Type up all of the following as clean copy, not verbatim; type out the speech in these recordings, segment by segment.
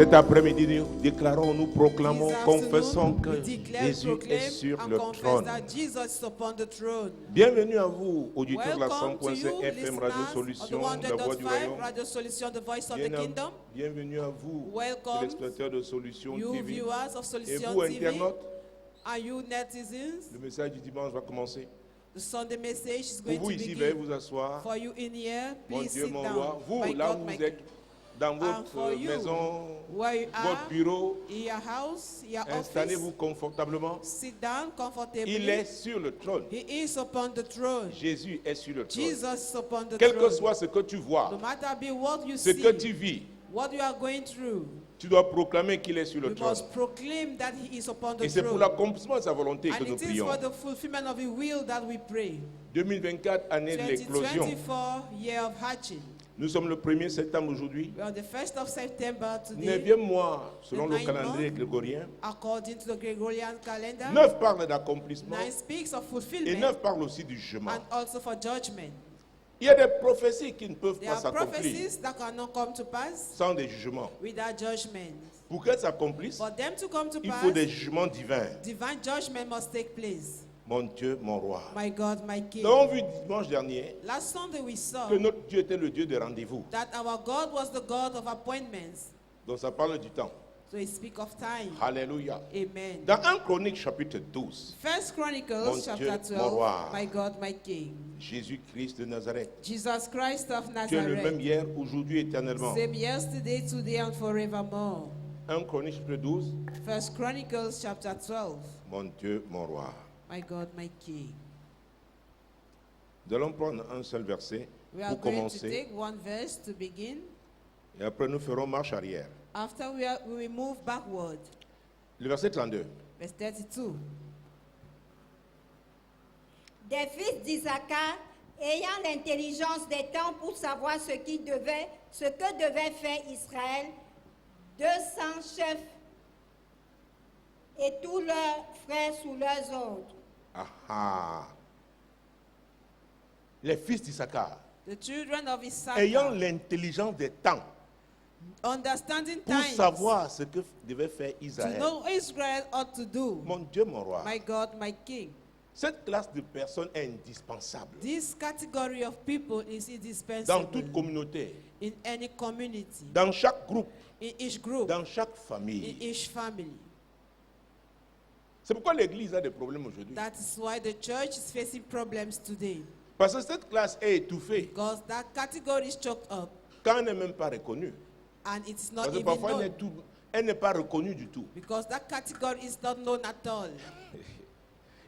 Cet après-midi, nous déclarons, nous proclamons, confessons que Jésus est sur le trône. Bienvenue à vous, auditeurs de la 100.5 FM Radio Solution, la voix du royaume. Bienvenue à vous, téléspectateurs de Solution TV. Et vous, internautes, le message du dimanche va commencer. The Sunday message is Pour going vous to ici, begin. veuillez vous asseoir. For you in here, Mon please Dieu, sit mon down. roi. Vous, My là God, où my vous êtes, dans votre for you, maison, where you votre are, bureau, in your house, your installez-vous office, confortablement. sit down comfortably. Il est sur le trône. He is upon the throne. Jésus est sur le trône. Jesus is upon the Quel que throne. soit ce que tu vois, No matter be what you ce see, que tu vis, what you are going through, tu dois proclamer qu'il est sur le we trône. must proclaim that he is upon the Et c'est pour throne. l'accomplissement de sa volonté que And nous it is prions. for the fulfillment of his will that we pray. 2024, année de l'éclosion. 2024 year of hatching. Nous sommes le 1er septembre aujourd'hui. We are the 1st of September today. 9e mois selon le The calendrier ninth grégorien. According to the Gregorian calendar, 9 parle d'accomplissement 9 speaks of et fulfillment 9 parle aussi du jugement. and also for judgment. Il y a des prophéties qui ne peuvent There pas are s'accomplir prophecies that cannot come to pass sans des jugements. without judgment. Pour qu'elles s'accomplissent, For them to come to il pass, faut des jugements divins. divine judgment must take place. Mon Dieu, mon roi. My God, my King. Nous avons vu dimanche dernier Last Sunday we saw que notre Dieu était le Dieu des rendez-vous. that our God was the God of appointments. Donc ça parle du temps. So he speak of time. Alléluia. Amen. Dans 1 Chronique chapitre 12, First Chronicles Mon chapter Dieu, mon 12. roi. My God, my King. Jésus-Christ de Nazareth. Jesus Christ of Tu es le même Nazareth. hier, aujourd'hui, éternellement. Same yesterday, today, and forevermore. 1 Chronique chapitre 12, First Chronicles chapter 12. mon Dieu, mon roi. My God, my King. Nous allons prendre un seul verset We are pour going to commencer take one verse to begin. et après nous ferons marche arrière. After we will move backward. Le verset 32. Verse 32. Des fils d'Isaacar, ayant l'intelligence des temps pour savoir ce que devait faire Israël, 200 chefs et tous leurs frères sous leurs ordres. Ah ah. Les fils d'Issachar, The children of ayant Issachar, l'intelligence des temps understanding pour times, savoir ce que devait faire to Israël. know what Israel ought to do. Mon Dieu, mon roi. My God, my King. Cette classe de personnes est indispensable This category of people is dans indispensable toute communauté, in any community, dans chaque groupe, in each group, dans chaque in famille. each family. C'est pourquoi l'Église a des problèmes aujourd'hui. That is why the church is facing problems today. Parce que cette classe est étouffée Because that category is choked up quand elle n'est même pas reconnue. and it's not Parce que even parfois known. elle n'est pas reconnue du tout. Because that category is not known at all.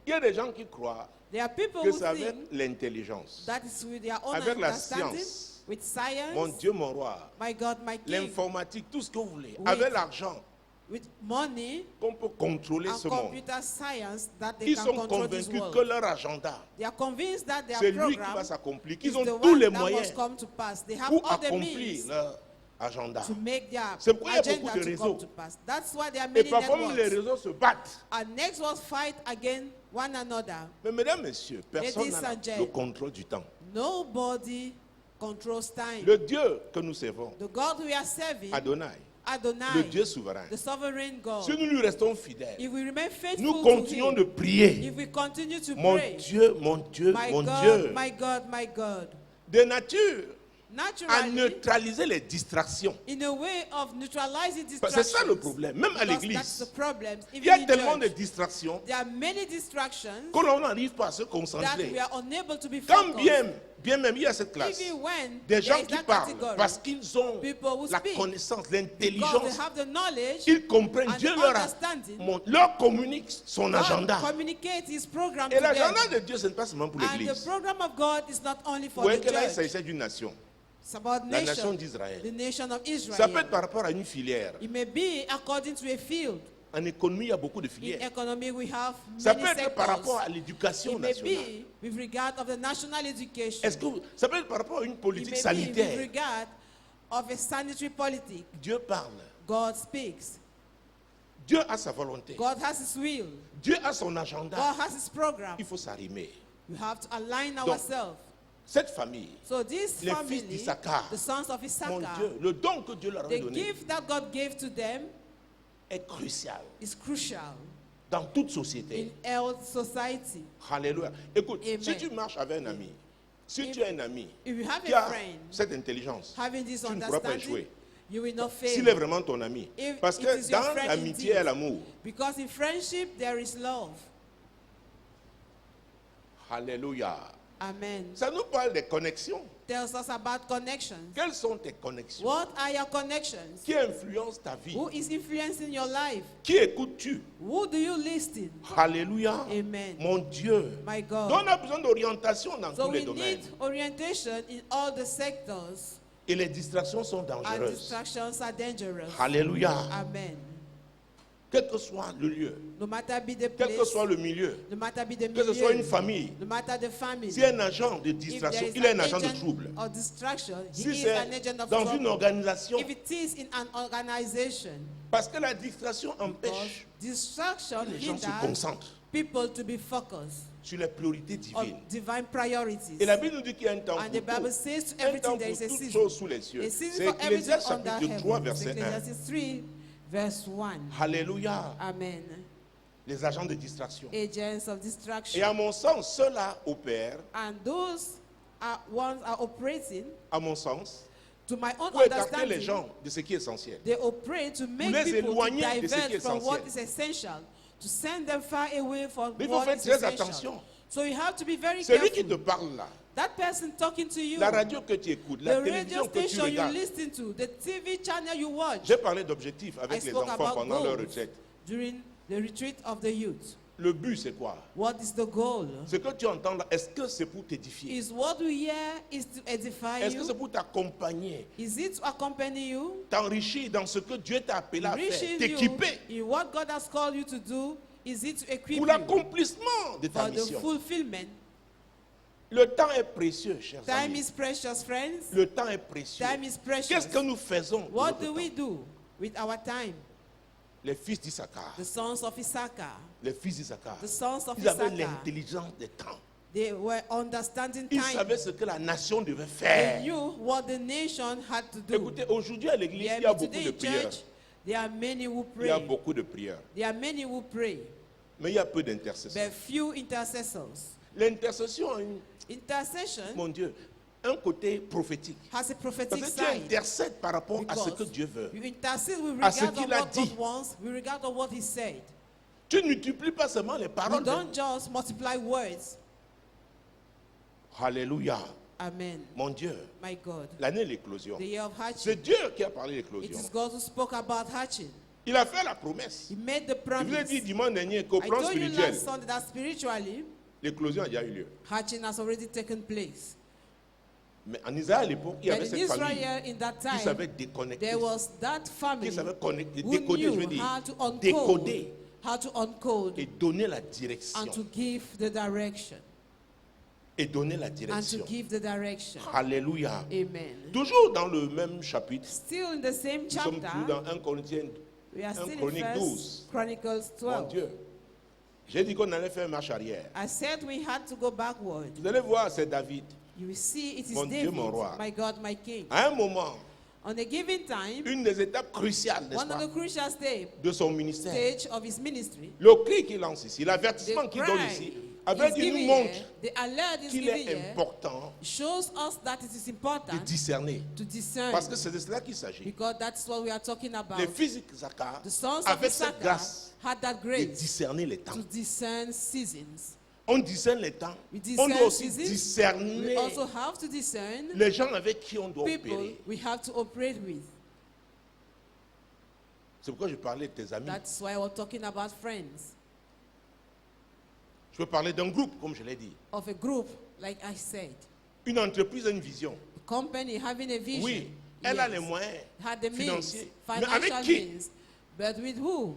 Il y a des gens qui croient There are people que who c'est avec think l'intelligence, that is with their own avec la understanding, science, with science, mon Dieu, mon roi, my God, my King, l'informatique, tout ce que vous voulez, Oui. avec l'argent, with money qu'on peut contrôler and ce monde. computer science that they Ils can sont control this convaincus world. que leur agenda, They are convinced that their c'est lui qui va program s'accomplir, is qu'ils the ont tous one les that moyens must come to pass. They have pour all the accomplir means leur agenda. to make their C'est pourquoi il y a agenda beaucoup de to réseaux. come to pass. That's why there are Et many parfois même les networks. réseaux se battent. And networks fight against one another. Mais mesdames, messieurs, personne Ladies n'a and le gents. contrôle du temps. Nobody controls time. Le Dieu que nous servons, The God we are serving, Adonai, Adonai, le Dieu souverain, the sovereign God. si nous lui restons fidèles, If we remain faithful nous to continuons Him, de prier. if we continue to Mon pray, Dieu, mon Dieu, my mon God, Dieu, my God, my God, de nature à naturally, neutraliser les distractions. in a way of neutralizing Parce que distractions. c'est ça le problème, même à Because that's l'église. the problem. Il y a Even in tellement de church, distractions there are many distractions que l'on n'arrive pas à se that concentrer. we are unable to be Quand focused. bien même il y a cette classe, Even when des there gens is qui that parlent category, parce qu'ils ont people who la speak, connaissance, because they l'intelligence, have the knowledge, ils comprennent, and Dieu the leur, understanding, leur communique son God agenda. communicate His program Et to l'agenda them. de Dieu, ce n'est pas seulement pour And the l'église. program of God is not only Vous for voyez the que là, il church. s'agissait d'une nation, It's about la nation nation, d'Israël. the nation of Ça peut être Israel. par rapport à une filière. It may be according to a field. En économie, il y a beaucoup de In filières. economy, we have Ça many peut être par rapport sectors. à l'éducation It may nationale. be with regard of the national education. Est-ce que ça peut être par rapport à une It politique may be with sanitaire? regard of a sanitary politic. Dieu parle. God speaks. Dieu a sa volonté. God has His will. Dieu a son agenda. God has His program. Il faut s'arrimer. We have to align Donc, ourselves. Cette famille, So this les family, fils d'Issachar, the sons of mon Issachar, Dieu, le don que Dieu leur a the donné gift that God gave to them est crucial is crucial dans toute société. in all society. Alléluia. Écoute, Amen. si tu marches avec un ami, si tu as un ami If you have qui a a friend cette intelligence, having this tu ne pourras pas understanding, échouer. you will not S'il est fail. vraiment ton ami. If Parce it que is your dans friend l'amitié indeed. et l'amour, Because in friendship there is love. alléluia. Amen. Ça nous parle des connexions. Tells us about connections. Quelles sont tes connexions? What are your connections? Qui influence ta vie? Who is influencing your life? Qui écoutes-tu? Who do you listen? Alléluia. Amen. Mon Dieu. My Donc God. on a besoin d'orientation dans So tous les we domaines. need orientation in all the sectors, Et les distractions sont and dangereuses. distractions are dangerous. Alléluia. Amen. Quel que soit le lieu, No matter be the quel que place, soit le milieu, no matter be the que ce soit une milieu, famille, no matter the family, si un agent de if there distraction, is il est an un agent de agent trouble. or distraction, he Si is c'est an agent of dans une trouble. organisation, If it is in an organization, parce que la distraction because empêche distraction que les gens se hinders concentrent people to be focused sur les priorités on divines. divine priorities. Et la Bible nous dit qu'il y a un temps And the pour Bible tout. says to Un everything temps there pour is a toutes season. choses sous les cieux. A season C'est for everything Ecclésiaste under chapitre 3, heaven. It's verset 1. Ecclesiastes 3, verse 1. Alléluia. Amen. Les agents de distraction. Agents of Et distraction. à mon sens, cela opère, And those are ones are operating, à mon sens, to my own pour écarter les understanding, gens de ce qui est essentiel. they operate to make les people to éloigner de ce qui est divert from what essentiel. is essential, to send them far away from Mais il faut what faire is très essential. attention. So you have to be very Celui qui te careful. parle là, That person talking to you, la radio que tu écoutes, la the radio télévision que tu station you regardes. listen to, the TV channel you watch. J'ai parlé d'objectifs I avec les spoke enfants about pendant leur goals retraite. during the retreat of the youth. Le but, c'est quoi? What is the goal? Ce que tu entends là, est-ce que c'est pour t'édifier? Is what we hear is to edify Est-ce que c'est you? pour t'accompagner, Is it to accompany you? t'enrichir dans ce que Dieu t'a appelé à faire, Reaching you t'équiper in what God has called you to do? Is it to equip pour you l'accomplissement de ta for the mission? fulfillment? Le temps est précieux, chers Time amis. is precious, friends. Le temps est précieux. Time is precious. Qu'est-ce que nous faisons de What notre do we temps? do with our time? Les fils d'Issachar, The sons of Issachar, les fils d'Issachar, the sons of ils avaient Issachar, l'intelligence des temps. they were understanding Ils time. savaient ce que la nation devait They faire. knew what the nation had to do. Écoutez, aujourd'hui à l'église, Yeah, il y a but beaucoup today de in prières. church, there are many who Il y a pray. beaucoup de prières. There are many who pray, Mais il y a peu d'intercession. but few intercessors. L'intercession a Intercession mon Dieu, un côté prophétique. has a Parce prophetic que tu side. intercèdes par rapport à ce que Because Dieu veut. you intercede with À ce regard qu'il on a what dit. God wants, with regard on what He said. Tu ne multiplies pas seulement les You paroles. don't just multiply words. Alléluia. Amen. Mon Dieu, My God. l'année de l'éclosion. The year of C'est hatching. Dieu qui a parlé It d'éclosion. is God who spoke about hatching. Il a fait la promesse. He made the Je vous ai promise. dit dimanche dernier qu'au I plan told you spirituel, last Sunday that spiritually, l'éclosion a déjà eu lieu. hatching has already taken place. Mais en Israël à l'époque, il y But avait in cette famille Israel, in that qui savait time, déconnecter, there was that family qui savait connecter, who décoder, je veux knew dire, how to uncode, décoder how to uncode et donner la direction. and to give the direction. Et donner la And to direction. give the direction. Alléluia. Amen. Toujours dans le même chapitre, Still in the same nous sommes chapter, toujours dans 1 Corinthiens. we are still in Chroniques 12. 1 Chronicles Mon 12. Dieu. J'ai dit qu'on allait faire marche arrière. I said we had to go backward. Vous allez voir, c'est David. You will see it is Mon Dieu, David, mon roi. my God, my King. À un moment, On a given time, une des étapes cruciales, n'est-ce one of pas, the crucial de son ministère, stage of his ministry, le cri qu'il lance ici, the l'avertissement qu'il donne cry ici, is avec il nous giving montre here, the alert is qu'il giving est here, important shows us that it is de important discerner. to discern, Parce que c'est de cela qu'il s'agit. because that's what we are talking about. Les fils d'Issachar The sons of avaient cette Issachar grâce had that de grace discerner les temps. to discern seasons. On discerne les temps. We On discern doit aussi seasons. We discerner also have to discern les gens avec qui on doit people opérer. we have to operate with. C'est pourquoi je parlais de tes amis. That's why we're talking about friends, Je peux parler d'un groupe, comme je l'ai dit. of a group, like I said. Une entreprise a une vision. A company having a vision. Oui, elle a yes, les moyens had the means, financiers. Mais financial avec qui means. But with who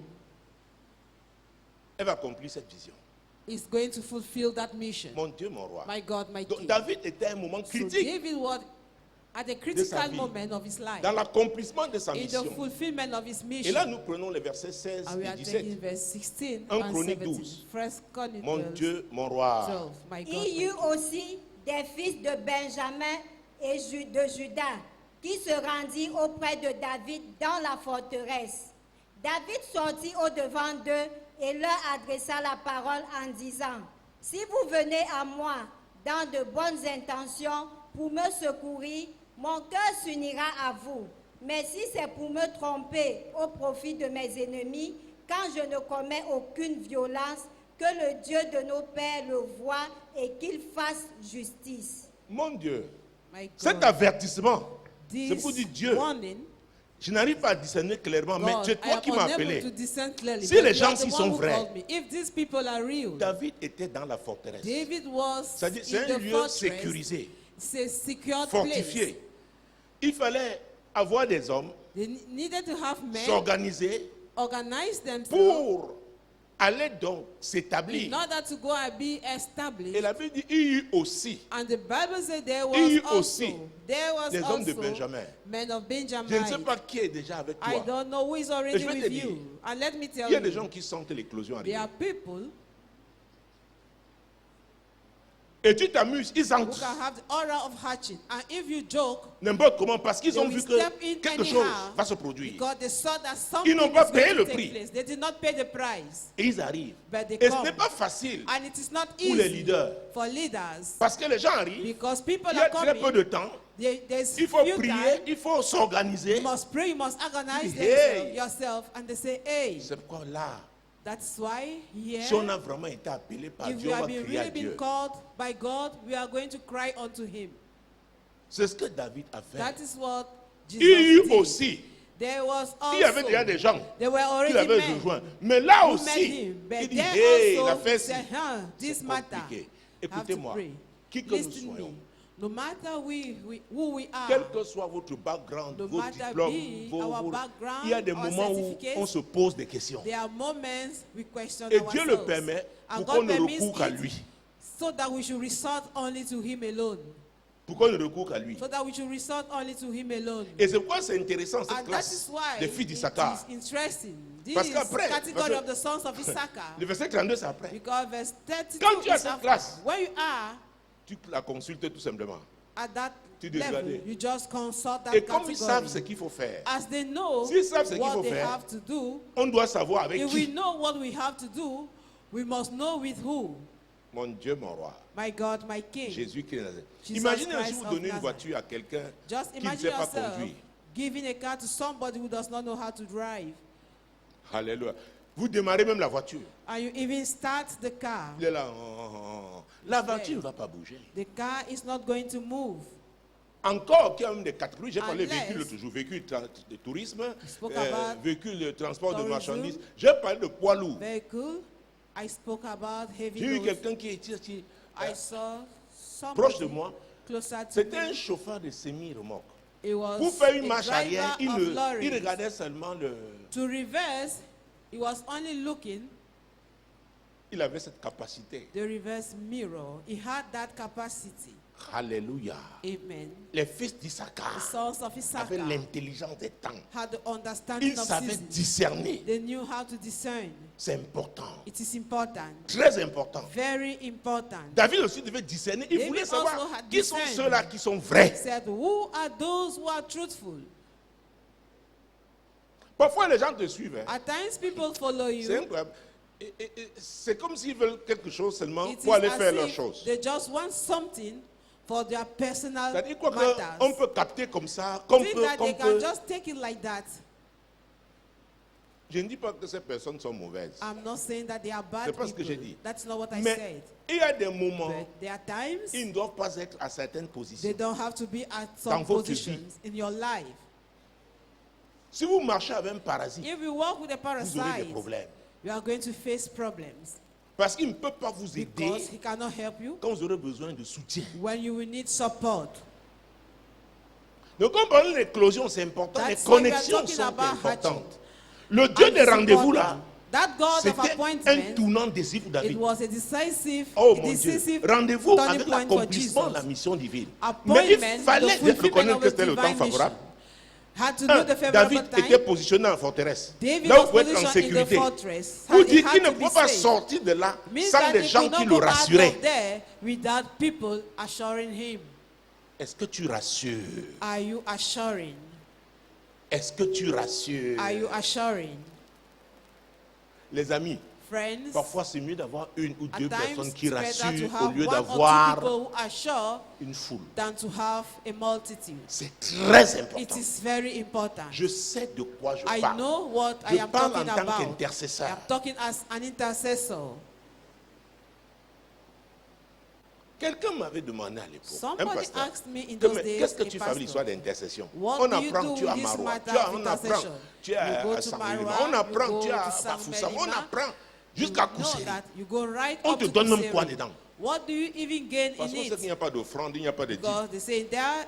elle va accomplir cette vision? is going to fulfill that mission? Mon Dieu, mon roi. My God, my Donc, King. David était à un moment So critique David was at a sa critical vie, moment of his life, dans l'accomplissement de sa in the mission. fulfillment of his Et mission. là, nous prenons les versets 16 And we et are 17. taking verse 16 1 and Chroniques 17. 12. First Chronicles Mon Dieu, mon roi. 12. My God, Il y my eut King. aussi des fils de Benjamin et de Juda, qui se rendirent auprès de David dans la forteresse. David sortit au-devant d'eux et leur adressa la parole en disant, « Si vous venez à moi dans de bonnes intentions pour me secourir, mon cœur s'unira à vous. Mais si c'est pour me tromper au profit de mes ennemis, quand je ne commets aucune violence, que le Dieu de nos pères le voie et qu'il fasse justice. » Mon Dieu, My cet God, avertissement, c'est pour dire this Dieu. warning, Je n'arrive pas à discerner clairement, mais God, c'est I toi am qui m'as unable appelé. to discern clearly, Si but les you gens are the qui one sont who vrais, called me. If these people are real, David était dans la forteresse. David was C'est-à-dire, in c'est un the lieu fortress. sécurisé, C'est a secured fortifié. place. Il fallait avoir des hommes, They needed to have men s'organiser organize themselves pour aller donc in s'établir. order to go and be established. Et la Bible dit, il y eut aussi And the Bible said there Il y was eut also aussi des hommes de also Benjamin. men of Benjamin. Je ne sais pas qui est déjà avec I toi. don't know who is Et already je vais te with dire, you. And let me tell Il y a des you, gens qui sentent l'éclosion there arriver. are people Et tu t'amuses, ils who entrent. can have the aura of hatching. And if you joke, N'importe comment, parce qu'ils they ont will vu que step in quelque chose anyhow va se produire. because they saw that something n'ont is pas going payé to le take prix. place. They did not pay the price. Et ils arrivent. But they Et ce come. n'est pas facile And it is not pour les easy leaders. for leaders Parce que les gens arrivent, because people il y a are très peu coming. de temps. There's Il faut few prier, time. il faut s'organiser. You must pray, you must organize Hey. yourself. And they say, hey, C'est pourquoi là, that's why here, si on a vraiment été appelé par if Dieu, we on va have been crier à really been Dieu. called by God, we are going to cry unto him. C'est ce que David a fait. That is what Il y eut Jesus did. aussi, There was il y avait déjà also, des gens there were qui already l'avaient men rejoint. Mais là who met aussi, him. il But dit, there hey, also l'affaire ci, said, this c'est matter, compliqué. have to Écoutez-moi, pray. qui que nous Listen soyons, me. No matter who we are, quel que soit votre background, no vos matter diplômes, be our background il y a des or moments où certificates, on se pose des questions. there are moments we question Et Dieu le ourselves. permet And pour qu'on God ne permits recourt qu'à it lui. so that we should resort only to him alone. Pour qu'on ne recourt qu'à lui. So that we should resort only to him alone. Et c'est pourquoi c'est intéressant cette And that classe is why des filles d'Issachar. it is interesting. This Parce qu'après, category of the sons of Issachar. Le verset 32 c'est après. Because verse 32 Quand tu as is cette after. classe, When you are tu la consultes tout simplement. at that Tu level, dégradais. you just consult that Et comme ils savent ce category. qu'il faut faire, As they know S'ils savent ce qu'il faut what they faire, have to do, on doit savoir avec if we qui. know what we have to do, we must know with who. Mon Dieu, mon roi, My God, my King. Jésus qui est Nazareth. Jesus Imaginez Christ si vous of donnez une Nazareth. voiture à quelqu'un Just qui ne imagine sait pas yourself conduire. giving a car to somebody who does not know how to drive. Alléluia. Vous démarrez même la voiture. And you even start the car. Il est là. La voiture ne va pas bouger. The car is not going to move. Encore qu'il y a même des catégories, j'ai parlé Unless- véhicule toujours, véhicule de tourisme, spoke about véhicule de transport de tourism. marchandises. J'ai parlé de poids lourd. Vehicle. I spoke about heavy J'ai eu loads. quelqu'un qui est ici, I saw proche de somebody moi. closer to C'était un me. chauffeur de semi-remorque. It was Pour faire une a marche arrière, driver of il lorries. regardait seulement le. To reverse, he was only looking Il avait cette capacité. the reverse mirror. He had that capacity. Alléluia. Amen. Les fils The d'Issachar sons of avaient Issachar l'intelligence des temps. had the understanding Ils of savaient seasons. discerner. They knew how to discern. C'est important. It is important. Très important. Very important. David aussi devait discerner. Il David voulait also savoir had qui sont discerned. ceux-là qui sont He vrais. said, who are those who are truthful? Parfois, les gens te suivent. Hein. At times people follow C'est you. incroyable. C'est comme s'ils veulent quelque chose seulement It is pour aller as faire leurs if choses. they just want something for their personal C'est-à-dire quoi matters. qu'on peut capter comme ça, qu'on Think peut, that qu'on they can peut. just take it like that. Je ne dis pas que ces personnes sont mauvaises. I'm not saying that they are bad C'est pas ce que j'ai people. dit. That's not what I Mais said. il y a des moments, But there are times ils ne doivent pas être à certaines they positions. don't have to be at Dans some votre positions in your life. Si vous marchez avec un parasite, If you work with a vous aurez des parasite, problèmes. you are going to face problems Parce qu'il ne peut pas vous aider because he cannot help you quand vous aurez besoin de soutien. when you will need support. Donc, quand on parle de l'éclosion, c'est important. Les That's why we are connexions talking sont about importantes. Le Dieu And des rendez-vous support. là, That God of c'était un appointment, tournant décisif pour it David. was a decisive, Oh mon Dieu, decisive rendez-vous turning avec point for l'accomplissement de la Jesus. mission divine. Mais Appointment, il fallait the fulfillment reconnaître of que his c'était le temps divine favorable. mission. had to know the favorable David time. était positionné en forteresse. David Là où was il pouvait être en positioned in the sécurité. fortress. Pour He dire qu'il had ne to be pouvait pas safe. sortir de là Means sans that des he gens could qui not le go out rassuraient. of there without people assuring him. Est-ce que tu rassures? Are you assuring? Est-ce que tu rassures? Are you assuring? Les amis, Friends, parfois c'est mieux d'avoir une ou at deux times personnes qui it's better to rassurent au have lieu one or two d'avoir people who assure une foule. than to have a multitude. C'est très It important. is very important. Je sais de quoi je I parle. know what Je I am parle talking en tant about. qu'intercesseur. I am talking as an intercessor. Quelqu'un m'avait demandé à l'époque, un Somebody pasteur, asked me in those mais days, qu'est-ce que a tu fais avec l'histoire pastor, d'intercession? what On do you apprend, do tu es à with this Maroua, matter of on apprend, intercession? tu es You go à to Saint-Melima, Maroua, on apprend, you tu es go à to Bafoussam, on Saint-Melima. apprend jusqu'à You know Kousseri. that you go right On up te to donne même quoi Kuseri. dedans? What do you even gain Parce in qu'on sait qu'il it? n'y a pas d'offrande, il n'y a pas de dîme. Because they say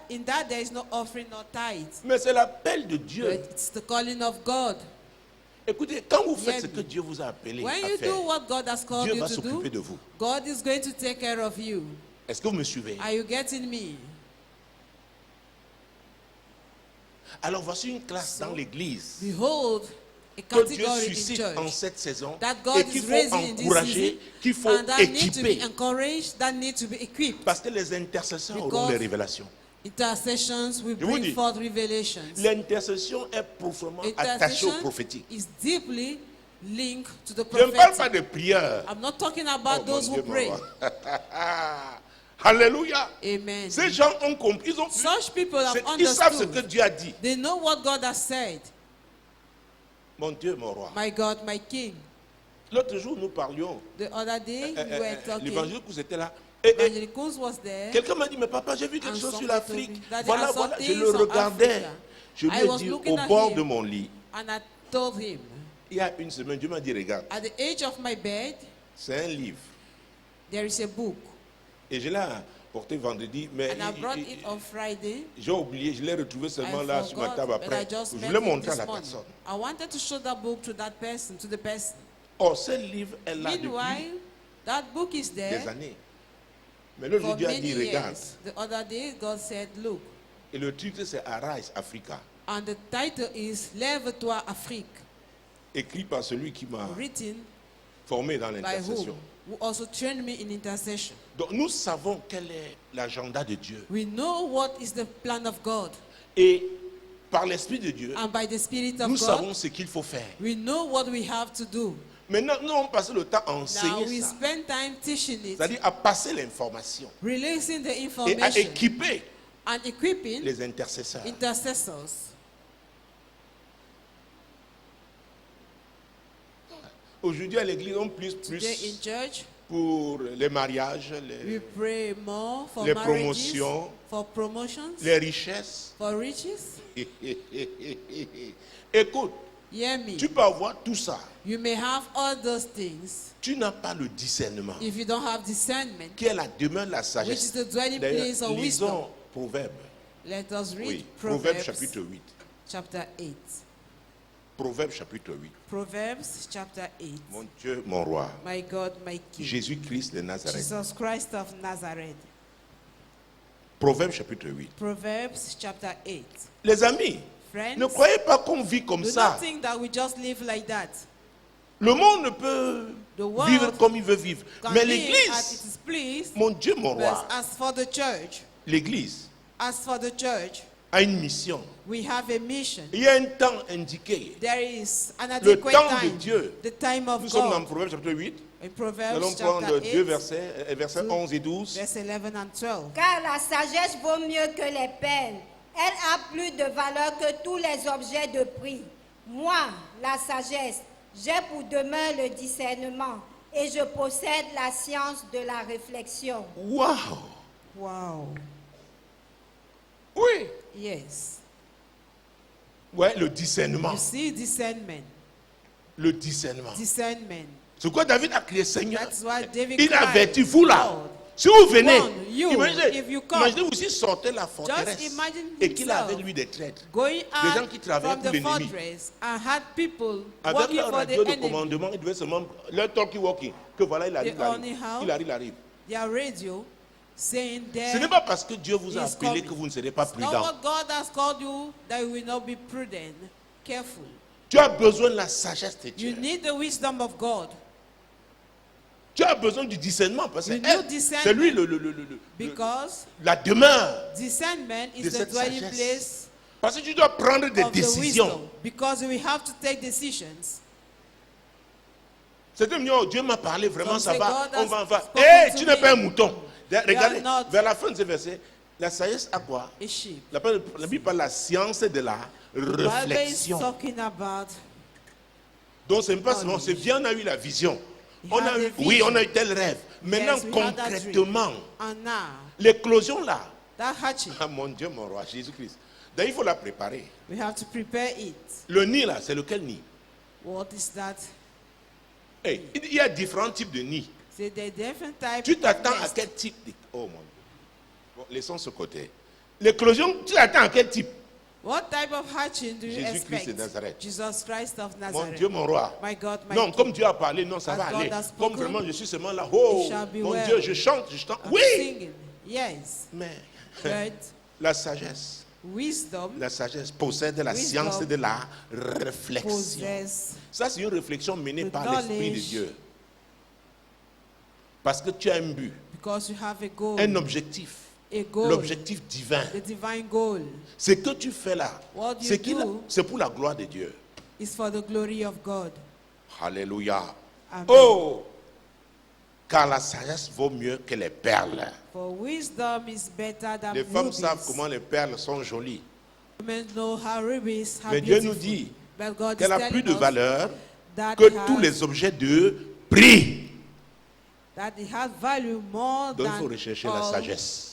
in that there is no offering nor tithe. Mais c'est l'appel de Dieu. But it's the calling of God. Écoutez, quand vous faites Yeah. ce que Dieu vous a appelé When à you do faire, what God has called Dieu you va to s'occuper de do, vous. God is going to take care of you. Est-ce que vous me suivez? Are you getting me? Alors voici une classe dans l'église Behold, a que Dieu category in suscite en church cette saison that et God qu'il is faut raising in this encourager, season, qu'il faut and that need to be équiper. encouraged, that need to be equipped. Parce que les intercesseurs auront Because des révélations. Intercessions will Je vous bring dis, forth revelations. L'intercession est profondément attachée au Intercession prophétique. is deeply linked to the Je ne parle pas prophetic. de prière. I'm not talking about Oh, those mon who Dieu, pray. Alléluia. Amen. Ces gens ont compris. Such people have Ils savent ce que understood. Dieu a dit. They know what God has said. Mon Dieu, mon roi. My God, my King. L'autre jour, nous parlions. The other day, we were talking. L'évangile que c'était là. Et Evangelist Kunz was there. quelqu'un m'a dit, mais papa, j'ai vu quelque And chose sur somebody l'Afrique. told me that Voilà, I saw voilà. Je things le on regardais. Africa. Je lui I ai was dit, looking au at bord him. de mon lit. And I told him, Il y a une semaine, Dieu m'a dit, regarde, at the edge of my bed, c'est un livre. there is a book. Et je l'ai apporté vendredi, mais And I brought it on Friday. j'ai oublié, je l'ai retrouvé seulement I là sur ma forgot, table but I après. just Je met voulais it montrer à this la morning. personne. I wanted to show that book to that person, to the person. Or, ce livre est là Meanwhile, depuis that book is des there années. Mais là, for Dieu a many dit, regarde. years. The other day, God said, look. Et le titre, c'est Arise Africa. And the title is Lève-toi Afrique, Écrit par celui qui m'a written formé dans by l'intercession. who also trained me in intercession. Donc, nous savons quel est l'agenda de Dieu. We know what is the plan of God. Et par l'Esprit de Dieu, And by the Spirit of nous God, savons ce qu'il faut faire. we know what we have to do. Maintenant, nous avons passé le temps à Now enseigner we ça. spend time teaching it, C'est-à-dire à passer l'information releasing the et à information, équiper and equipping les intercesseurs. intercessors. Aujourd'hui, à l'église, on plus Today in church, pour les mariages, we pray more for les marriages, promotions, for promotions, les richesses. for riches. Écoute, Hear me. tu peux avoir tout ça. You may have all those things Tu n'as pas le discernement, if you don't have discernment, qui est la demeure de la which is sagesse. the dwelling D'ailleurs, place of wisdom. lisons Proverbe. Let us read Oui, Proverbe Proverbs chapitre 8. chapter 8. Proverbe chapitre 8. Proverbs chapter 8. Mon Dieu, mon roi. My God, my King. Jésus-Christ de Nazareth. Jesus Christ of Nazareth. Proverbe chapitre 8. Proverbs chapter 8. Les amis, Friends, ne croyez pas qu'on vit comme do ça. not think that we just live like that. Le monde ne peut The world vivre comme il veut vivre. Can Mais live as it l'église, is pleased, mon Dieu, mon but roi, as for the church, l'église a une mission. we have a mission. Il y a un temps indiqué. There is an Le adequate temps de time, Dieu. the time of Nous sommes dans God. Proverbe chapitre 8. In Nous Proverbs allons prendre chapter deux 8, versets 11 et 12. verse 11 and 12. Car la sagesse vaut mieux que les perles. Elle a plus de valeur que tous les objets de prix. Moi, la sagesse, j'ai pour demeure le discernement et je possède la science de la réflexion. Waouh! Wow. Oui. Yes. Ouais, le discernement. You see discernment. Le discernement. Discernment. C'est quoi David a crié, Seigneur? That's why David Il cried, avertit vous là. Lord, Si vous venez, One, you, if you come. imaginez-vous s'il sortait la forteresse Just imagine et qu'il a himself avec lui des traîtres. going gens out qui travaillaient from pour the l'ennemi. fortress and had people Avec working leur for the radio de enemy. commandement, il devait seulement leur talkie-walkie. Que voilà, il arrive, They only have il arrive. their radio saying Ce there n'est pas parce que Dieu vous a is appelé coming. que vous ne serez pas It's not prudent. what God has called you that you will not be prudent, careful. Tu as besoin de la sagesse de You Dieu. need the wisdom of God. Tu as besoin du discernement parce que You need c'est discernment. lui Because la demeure discernment de is the cette dwelling sagesse. place Parce que tu dois prendre des of the décisions. wisdom. Because we have to take decisions. Certains me disent, oh, Dieu m'a parlé, vraiment Some ça say va, God has on va, on va. spoken Hé, to tu n'es me. pas un mouton. Regardez, not vers la fin de ce verset, la sagesse à quoi? A sheep. La Bible parle de la science de la Bible is réflexion. talking about Donc c'est pas seulement, c'est bien, on a eu la vision. You had a Oui, vision. on a eu tel rêve. Maintenant, Yes, we had that dream. concrètement, and now l'éclosion là, that hatching. ah mon Dieu, mon roi, Jésus-Christ. Donc il faut la préparer. We have to prepare it. Le nid là, c'est lequel nid? What is that? Hey, il y a différents types de nids. Say there are different types. Tu t'attends of à nest. quel type de... Oh mon Dieu. Bon, laissons ce côté. L'éclosion, tu t'attends à quel type? What type of hatching do you Jésus-Christ expect? de Nazareth. Jesus Christ of Mon Nazareth. Dieu, mon roi. My God, my Non, King. comme Dieu a parlé, non, ça As va God aller. has Comme spoken, vraiment, je suis seulement là. Oh, it shall be mon well. Dieu, je chante, je chante. I'm Oui, singing. Yes. mais But la sagesse, wisdom possède la Wisdom science de la réflexion. possess Ça, c'est une réflexion menée the par l'Esprit de knowledge. Dieu. Parce que tu as un but, because you have a goal. un objectif, A goal. l'objectif divin. The divine goal Ce que tu fais là, What you do c'est pour la gloire de Dieu. is for the glory of God. Alléluia. Amen. Oh, car la sagesse vaut mieux que les perles. For wisdom is better than Les femmes rubies. savent comment les perles sont jolies. Women know how rubies are Mais Dieu beautiful. nous dit But God qu'elle is a telling plus de us valeur that que it tous has- les objets de prix. that it has value more Donc il than faut rechercher la all. sagesse.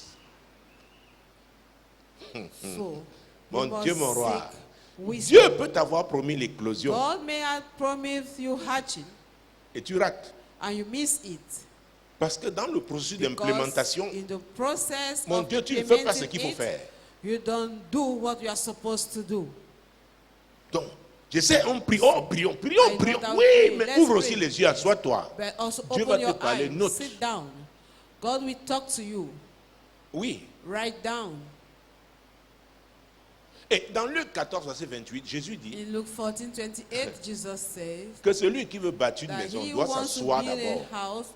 So, Mon we must Dieu, mon roi. seek wisdom. Dieu peut t'avoir promis l'éclosion God may have promised you hatching et tu rates. and you miss it. Parce que dans le processus Because d'implémentation, in the process mon of Dieu, tu ne fais pas ce implementing qu'il faut it, faire. you don't do what you are supposed to do. Donc, je sais, on prie. Oh, prions, I prions, know prions. that Oui, we- mais let's ouvre pray. aussi les yeux, assois-toi. But also Dieu va open te your parler, eyes, note. sit down. God will talk to you. Oui. Write down. Et dans Luc 14, verset 28, Jésus dit In Luke 14:28, Jesus says que celui qui veut bâtir une that maison he who doit wants to s'asseoir build d'abord. a house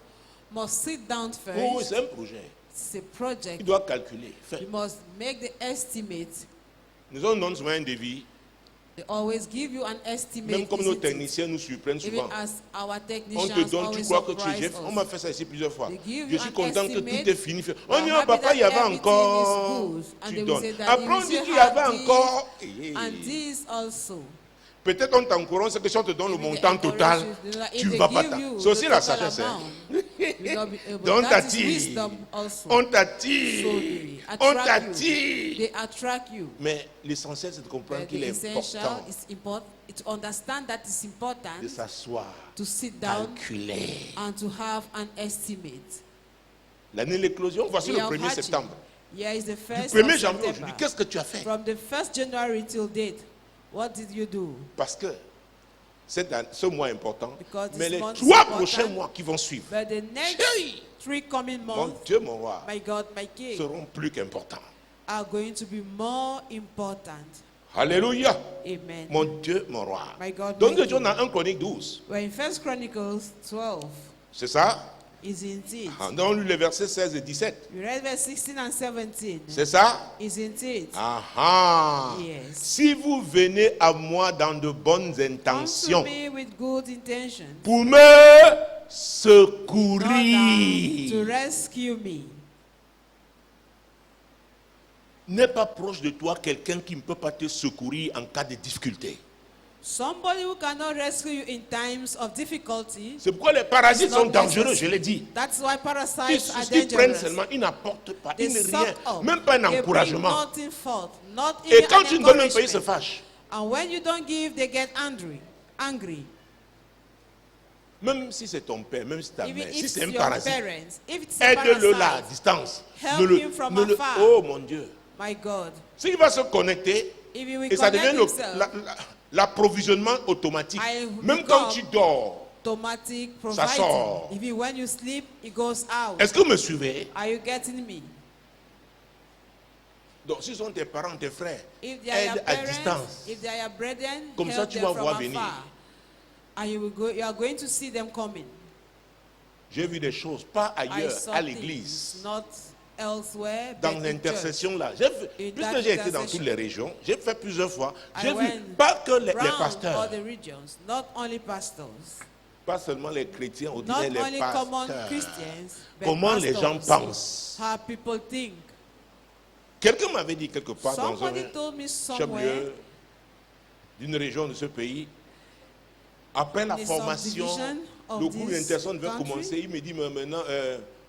must sit down Oui, oui, first. c'est un projet. It's a project. Il doit calculer. Faire. You must make the estimate. Nous avons donné souvent un devis, They always give you an estimate. même comme nos isn't it? techniciens nous surprennent Even souvent. as our On technicians te donne, tu always crois que tu surprise es. us. On m'a fait ça ici plusieurs fois. They give Je you suis an content que estimate. tout est fini. We On are dit, oh, happy papa, that il y avait everything encore. is good. And Tu they will donnes. say that Après, you on dit still qu'il y avait have this encore. and this also. Peut-être on t'encourage, c'est que si on te donne le Maybe they montant encourage total, you, that if tu ne they vas pas give t'en. you C'est aussi the la total sagesse. hein. amount, you'll not be able. Donc, on That is t'attire. wisdom also. On So t'attire. they On attract you. t'attire. They attract you. Mais l'essentiel, c'est de comprendre But qu'il the est essential important is important to understand that it's de important s'asseoir, to sit down calculer. and to have an estimate. L'année de l'éclosion, voici le We are 1er hatching. septembre. Here is the Du first 1er of janvier September. aujourd'hui, qu'est-ce que tu as fait? From the 1st January till date, what did you do? Parce que ce mois est important, Because this mais les month is 3 important. prochains mois qui vont suivre, But the next Hey! 3 coming mon months, Dieu, mon roi, my God, my King, seront plus qu'importants. are going to be more important. Alléluia. Amen. Mon Dieu, mon roi. My God, Donc, my Dieu, on King. a 1 Chronique 12. We're in 1 Chronicles 12. C'est ça? Is it? On lu les versets 16 et 17. You read verse 16 and 17. C'est ça? Isn't it? Ah ah. Yes. Si vous venez à moi dans de bonnes Come to intentions me with good intentions. pour me Not secourir, to rescue me. n'est pas proche de toi quelqu'un qui ne peut pas te secourir en cas de difficulté. Somebody who cannot rescue you in times of difficulty. C'est pourquoi les parasites It's sont not dangereux, necessary. je l'ai dit. That's why parasites are Ils prennent dangerous. seulement, ils n'apportent pas, They ils ne suck rien, up. même pas un They bring encouragement. nothing forth, not Et even quand an tu ne donnes même pas, ils se encouragement. fâchent. And when you don't give, they get angry. Même si c'est ton père, même si c'est ta Even mère, if si it's c'est un your parasite, parents, if it's a aide-le là à parasite, distance. help him from afar. Oh mon Dieu. my God, S'il va se connecter, if he will et ça connect devient himself, l'approvisionnement automatique. I Même become- quand tu dors, automatic Ça providing. sort. Even when you sleep, it goes out. Est-ce que vous me suivez? Are you getting me? Donc, si ce sont tes parents, tes frères, If they are your aide à parents, distance. if they are your brethren, Comme ça, help tu them vas from voir afar. venir. And you are going to see them coming. J'ai vu des choses, pas I ailleurs, saw à things, l'église. not elsewhere, Dans but in l'intercession là, In puisque that j'ai été dans intercession. toutes les régions, j'ai fait plusieurs fois, I j'ai vu went pas que les round pasteurs, all the regions, not only pastors, pas seulement les chrétiens, on not dirait les only common pasteurs. Christians, but Comment les pastors, gens pensent. how people think. Quelqu'un m'avait dit quelque part dans un Somebody told me somewhere chef-lieu d'une région de ce pays, après la in a formation, subdivision of le cours this d'intercession devait country. commencer. Il me dit, mais maintenant,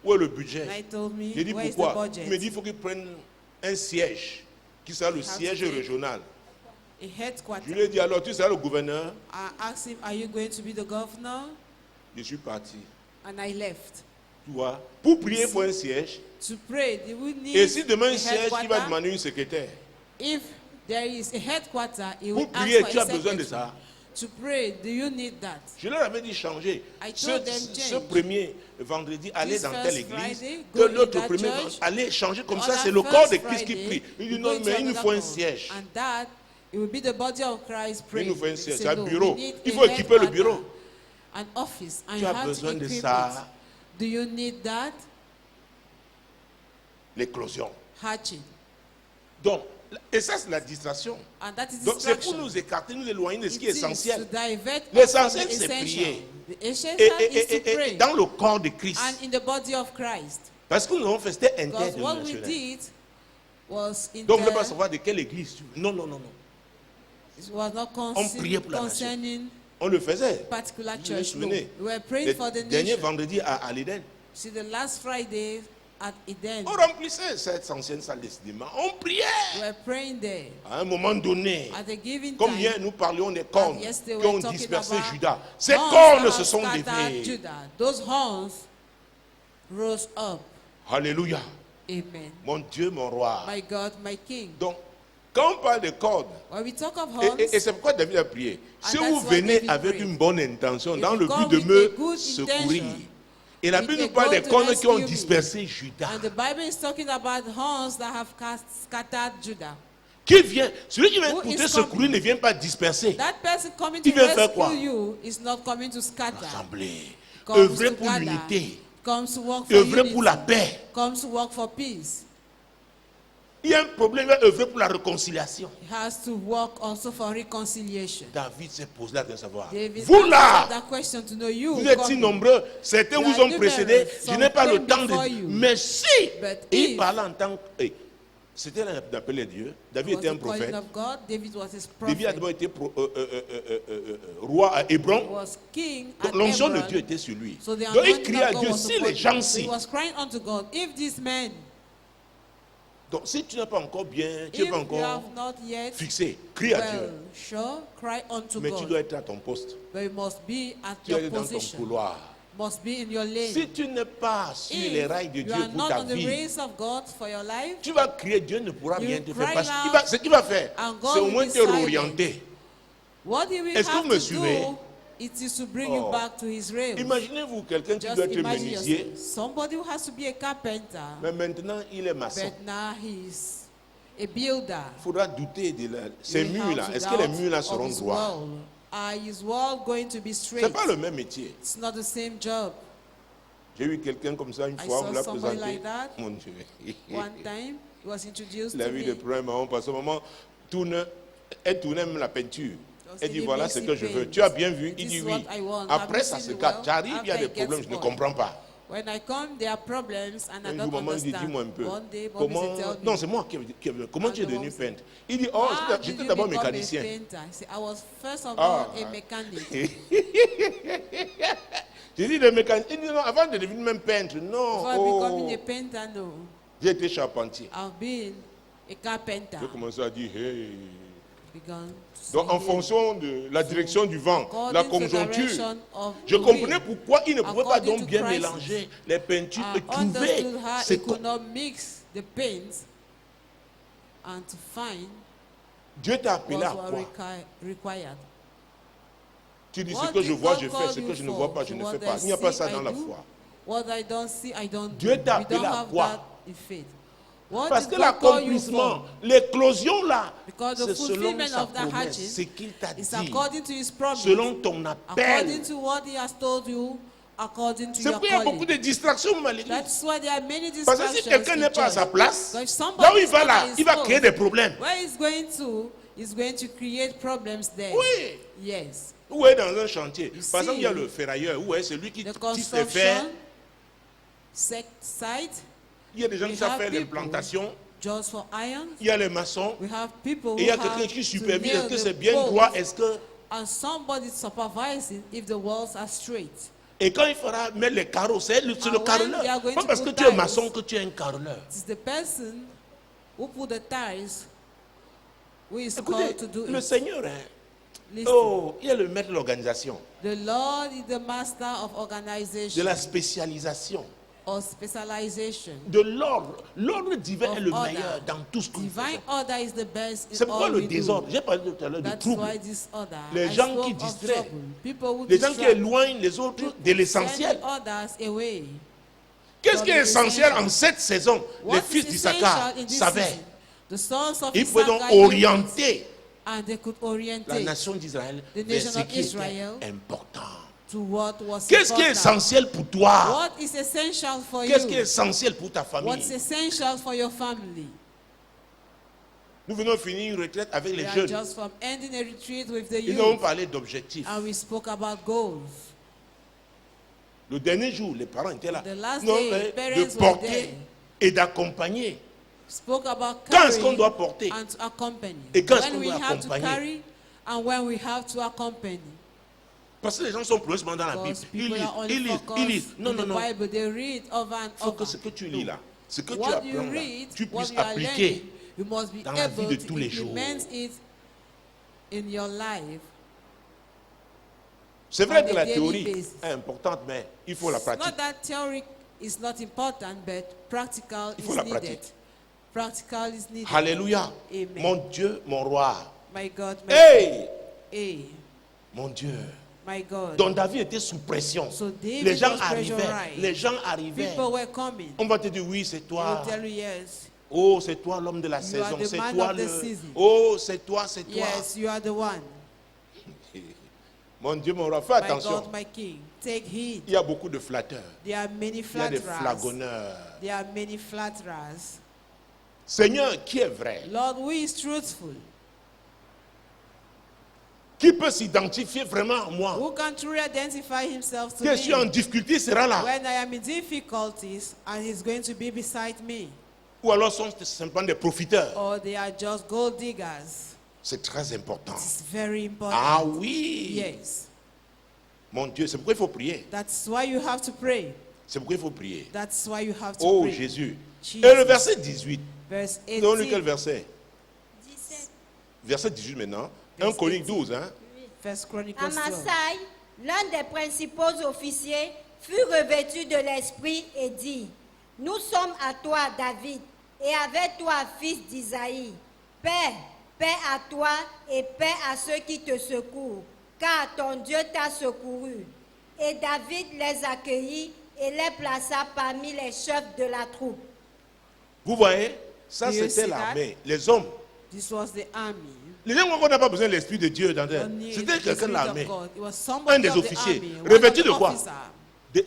où est le budget? And I told me, J'ai dit, where is the pourquoi? budget? Il me dit, il faut qu'il prenne un siège, qui sera le have to siège take régional. A headquarter. Je lui ai dit, alors tu seras le gouverneur? I asked him, are you going to be the governor? Je suis parti. And I left. Tu vois, pour prier pour un siège. To pray, do we need Et si demain a un siège, il va headquarter? demander une secrétaire. If there is a headquarter, he Pour will ask prier, for tu a as besoin de secretary. ça. To pray, do you need that? Je leur avais dit changer. I Ce, told them ce change. premier vendredi, aller This dans first telle église. Friday, Que go in l'autre that premier church. vendredi, aller changer comme On ça, that c'est le first corps de Christ qui Friday, prie. Il dit you non, go into mais il nous another faut un call. siège. And that, it will be the body of Christ Il praying. nous faut un They siège, say, c'est un no, bureau. we need Il a faut équiper le headquarter, bureau. an office, and Tu you as have besoin to de equip ça. it. Do you need that? L'éclosion. Hatching. Donc, et ça c'est la distraction. And that is Donc c'est pour distraction. nous écarter, nous éloigner de ce It qui est is to essentiel. divert L'essentiel, us from the c'est essential. prier. The essential Et, is to pray. dans le corps de Christ. And in the body of Christ. Parce que nous avons fait, c'était Because what we interdénominationnel. did was Donc on ne veut pas savoir de quelle église tu veux. Non, non, non, non. it was not priait pour la nation. concerning On le faisait. particular Vous vous church. No. souvenez? We were praying Le for the dernier nation. vendredi à l'Éden. See, the last Friday at Eden, On remplissait cette ancienne salle de cinéma. On priait. we were praying there. À un moment donné, At a given comme time, hier nous parlions des cornes yesterday qui we ont were talking dispersé about Judas. Ces horns cornes that se have sont scattered levées. Judah. Those horns rose up. Alléluia. Amen. Mon Dieu, mon roi. My God, my King. Donc, quand on parle de cordes, When we talk of et horns, c'est pourquoi David a prié. Si that's vous why venez David avec prayed. une bonne intention, If dans you le come but de with me a good secourir. intention, Et la with Bible a nous parle goal des to cornes qui ont rescue me. dispersé Judas. and the Bible is talking about horns that have scattered Judah. Qui vient, celui qui vient Who pour is te secourir coming? ne vient pas disperser. That person coming Il to vient faire quoi? rescue you is not coming to scatter. Rassembler, Comes œuvrer to pour gather, l'unité, comes to work for œuvrer unity, pour la paix. comes to work for peace. Il y a un problème, il va œuvrer pour la réconciliation. He has to work also for reconciliation. David s'est posé la question de savoir. David Vous answered là, that question to know you. vous êtes si coming. nombreux, certains You vous are ont précédé, numerous, je n'ai pas le some temps came before de... you. Mais si, But et il if- parlait en tant que... C'était là qu'on appelait Dieu. David Was était un the calling prophète. of God. David was his David a prophet. d'abord été roi à He Hébron. was king Donc, at l'onction de Hebron. Dieu était sur lui. So the Donc il anointing criait à of God Dieu, was si upon les him. gens-ci... He was crying unto God, if these men, Donc si tu n'as pas encore bien, tu if n'es pas you encore have not yet, fixé, crie à Dieu. well, sure, cry unto Mais tu God. dois être à ton poste. But you must be at Tu dois your être dans ton position. couloir. Must be in your lane. Si tu n'es pas sur les If rails de you Dieu are pour not ta on the vie, race of God for your life, tu vas crier, Dieu ne pourra You rien te cry faire. Parce loud, que ce qu'il va faire, and God c'est au will moins be te silent. réorienter. what he will Est-ce que have vous me to suivez? do, it is to bring Oh. you back to his rails. Imaginez-vous quelqu'un qui Just doit être imagine menuisier, yourself. Somebody who has to be a carpenter, mais maintenant il est maçon. but now he's a builder. Il faudra douter de ces You have murs-là. to Est-ce que les doubt murs-là of seront his droits? wall. Are his wall going to be Ce straight? n'est pas le même métier. It's not the same job. J'ai eu quelqu'un comme ça une I fois, on saw me l'a somebody présenté. like that. Mon Dieu. One time, he was introduced Il a to vu me. des problèmes, on passe au moment, elle tournait même la peinture. was Elle dit saying, voilà "He ce makes que it je veux. paint. Tu as bien vu? This Il dit is oui. what I want. Après Have ça you se seen casse. well? J'arrive, il y a After des it gets problèmes, je ne spoiled. comprends pas. When I come, there are problems and I Un don't jour, maman dit, understand. dis-moi un peu. One day, mommy Comment... said, tell me, Non, c'est moi qui comment And tu es the devenu mom said, peintre? Il dit, oh, "How did j'étais you d'abord become a mécanicien. painter?" I said, I was first of Ah. all a mechanic. J'ai dit, le mécanicien. Il dit, non, avant de devenir même peintre, non. Before Oh. becoming a painter, no. J'ai été charpentier. I've been a carpenter. J'ai commencé à dire, hey. Begun to Donc, en see fonction de la direction du vent, according la to the conjoncture, direction of je the comprenais wind. pourquoi il ne pouvait pas According donc to bien crisis. mélanger les peintures I et trouver. understood how C'est he could not mix the paints and to find Dieu t'a appelé what à was quoi? required. Tu dis ce What que je did vois, God je fais. call Ce you que je ne for? vois pas, je So ne what fais I pas. Il n'y a pas see, ça I dans la do. foi. What I don't see, I don't do. Dieu t'a We appelé don't à have quoi? that in faith. What Parce did que God call you l'accomplissement, for? l'éclosion là, Because the c'est selon fulfillment sa of that promesse, hatching ce qu'il t'a is dit, according to his promise, selon ton appel. according to what he has told you, according to C'est your pourquoi il y a beaucoup calling. de distractions à l'église. That's why there are many Parce que distractions si quelqu'un in n'est pas à church. sa place, So if somebody là où il is va not là, at his il va post, créer des problèmes. where he's going to create problems there. Oui. Yes. Ou est dans un chantier. You Par exemple, il y a see, le ferrailleur, ou est celui qui The tisse les fers. construction site, Il y a des gens we qui savent have faire people l'implantation. just for iron. Il y a les maçons. We have people Et il who y a have quelqu'un qui to supervise. nail Est-ce que the c'est bien poles, droit? Est-ce que... and somebody supervising if the walls are straight. Et quand il fera mettre les carreaux, c'est le when they are carreleur. going Pas to parce que put tu es tiles, maçon que tu es un carreleur. It's the person who put the tiles who is Écoutez, called to do le it. Seigneur, Listen, il est le maître de l'organisation, the Lord is the master of de organization la spécialisation, or specialization. de l'ordre. L'ordre divin Of est le order. meilleur dans tout ce qu'on Divine fait. order is the best C'est in pourquoi all le we désordre, do. j'ai parlé tout à l'heure de That's trouble. why disorder. Les I gens spoke qui of distraient. trouble. People who Les gens qui distract. éloignent les autres de l'essentiel. Send others away. Qu'est-ce qui est essentiel en cette saison? Les What fils is d'Issachar essential in this savaient. season? The sons of Ils pouvaient donc Issachar knew it, orienter and they could orientate la nation d'Israël the vers nation ce of qui était Israel important. to what was Qu'est-ce qui est important. essentiel pour toi? What is essential for Qu'est-ce qui est you? essentiel pour ta famille? What's essential for your family? Nous venons finir une retraite avec We les are jeunes. just from ending a retreat with the Ils ont youth, parlé d'objectifs. and we spoke about goals. Le dernier jour, les parents étaient là. The last Nous avons day, parlé parents de were porter there. et d'accompagner. Spoke about Quand est-ce qu'on carrying doit porter? and to accompany. Et quand est-ce When qu'on we doit have to accompagner? carry and when we have to accompany. Parce que les gens sont progressivement dans la Bible. Because Ils people lisent, are only ils lisent, ils focused lisent. Non, in non, the non. Bible. They read over and Il faut que over. ce que tu lis là, ce que tu What you apprends là, read, tu what puisses you are appliquer. learning, you must be dans la vie able de to tous les jours. implement it in your life. C'est vrai on que a la daily théorie basis. est importante, mais il faut la It's pratique. not that theory is not important, but practical Il faut is la needed. pratique. Practical is needed. Alléluia. Amen. Mon Dieu, mon roi. My God, my Hey, hey, mon Dieu. my God. Donc David était sous pression. So David Les gens was arrivaient. pressurized. Les gens arrivaient. People were coming. On va te dire oui, c'est They toi. will tell you yes. Oh, c'est toi l'homme de la You saison. are the C'est man toi of the le. season. Oh, c'est toi, c'est toi. Yes, you are the one. Mon Dieu, mon roi, fais My attention. God, my King. Take heed. Il y a beaucoup de flatteurs. There are many Il y a des flatterers. flagonneurs. There are many flatterers. Seigneur, qui est vrai? Lord, who is truthful? Qui peut s'identifier vraiment à moi? Who can truly identify himself to Que je suis en me? difficulté sera là. When I am in difficulties and he's going to be beside me. Ou alors sont simplement des profiteurs. Or they are just gold diggers. C'est très important. It's very important. Ah oui. Yes. Mon Dieu, c'est pourquoi il faut prier. That's why you have to pray. C'est pourquoi il faut prier. That's why you have to Oh pray. Jésus. Jesus. Et le verset 18. Verse Nous avons lu quel 18. verset? 17. Verset 18 maintenant. 1 Verset Chronique 18. 12. Hein? First Chronicles 12. Amasai, l'un des principaux officiers, fut revêtu de l'esprit et dit: Nous sommes à toi, David, et avec toi, fils d'Isaïe. Paix, paix à toi et paix à ceux qui te secourent, car ton Dieu t'a secouru. Et David les accueillit et les plaça parmi les chefs de la troupe. Vous voyez, ça Do you c'était see l'armée, les hommes. This was the army. Les gens on n'a pas besoin de l'esprit de Dieu dans Don't need C'était the quelqu'un de Spirit of l'armée. God. It was Un somebody des of the officiers. army, one Revêtu of de the quoi? officer.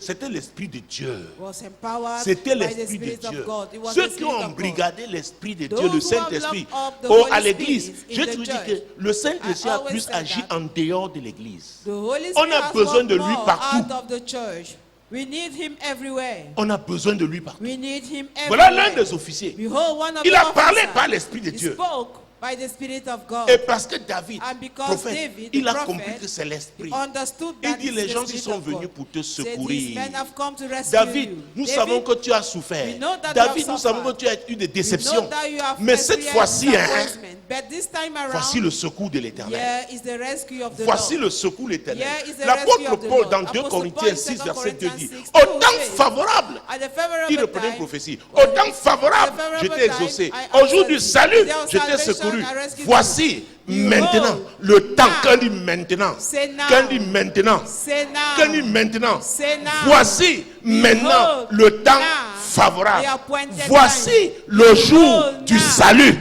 C'était l'esprit de Dieu. Was empowered C'était by the l'esprit de Spirit of Dieu. God. It was Ceux the qui Spirit ont of God. embrigadé l'esprit de Dieu, Those le who have Saint-Esprit, locked up the oh, Holy à l'église, Spirit in je the te dis church. que le Saint-Esprit I a always plus said agi that. en dehors de l'église. The Holy On Spirit a has besoin worked de lui more partout. out of the church. We need him everywhere. On a besoin de lui partout. We need him Voilà everywhere. l'un des officiers. Behold, one of Il the a parlé officers. par l'Esprit de He Dieu. spoke by the Spirit of God. Et parce que David, And because prophète, David, il the a prophet, compris que c'est l'Esprit. He understood Il that dit, it's les the gens Spirit qui sont of God. venus pour te Said, secourir. these men have come to rescue David, you. nous David, savons que tu as souffert. we know that you David, have nous savons que suffered. tu as eu des we know déceptions. that you have Mais cette experienced fois-ci, disappointment. But this time around, voici le secours de l'Éternel. here is the rescue of the Voici Lord. le secours de l'Éternel. Here is the L'apôtre rescue of the Paul Lord. dans 2 Apostle Corinthiens Paul in 6, 2 verset 2 dit, Corinthians 6, au temps says, favorable, At the favorable il reprenait une time, prophétie. when Au temps favorable, at the je favorable t'ai time, exaucé. I Au jour du answered salut, thee. There was je t'ai salvation, secouru. I rescued Voici, Maintenant, le temps, quand dit maintenant, quand dit maintenant, quand dit maintenant, voici maintenant le temps favorable. Voici le jour du salut.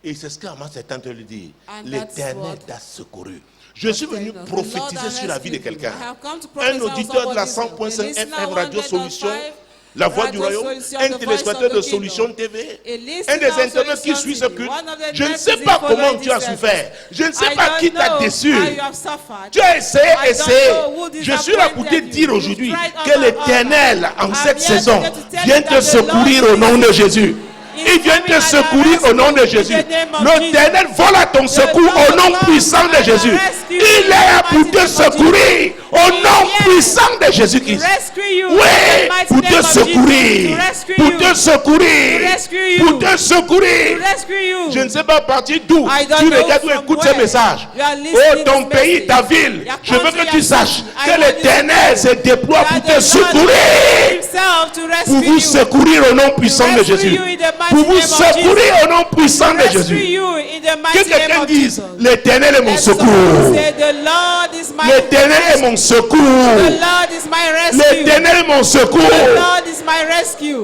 Et c'est ce qu'Amos est en train de dire. L'Éternel t'a secouru. Je suis venu prophétiser sur la vie de quelqu'un. Un auditeur de la 100.5 FM Radio Solution, La Voix du Royaume, un téléspectateur de Solution TV, un des internautes qui suit ce culte. Je ne sais pas comment tu as souffert. Je ne sais pas qui t'a déçu. Tu as essayé. Je suis là pour te dire aujourd'hui que l'Éternel, en cette saison, vient te secourir au nom de Jésus. Il vient te secourir au nom de Jésus. L'Éternel vole à ton secours au nom puissant de Jésus. Il est là pour te secourir au nom puissant de Jésus-Christ. Oui, pour te secourir. Pour te secourir. Pour te secourir. Je ne sais pas à partir d'où tu regardes ou écoutes ces messages. Oh, ton pays, ta ville. Je veux que tu saches que l'Éternel se déploie pour te secourir. Pour vous secourir au nom puissant de Jésus. Pour vous secourir au nom puissant de Jésus. Que quelqu'un dise, l'Éternel est mon secours. L'Éternel est mon secours. L'Éternel est mon secours.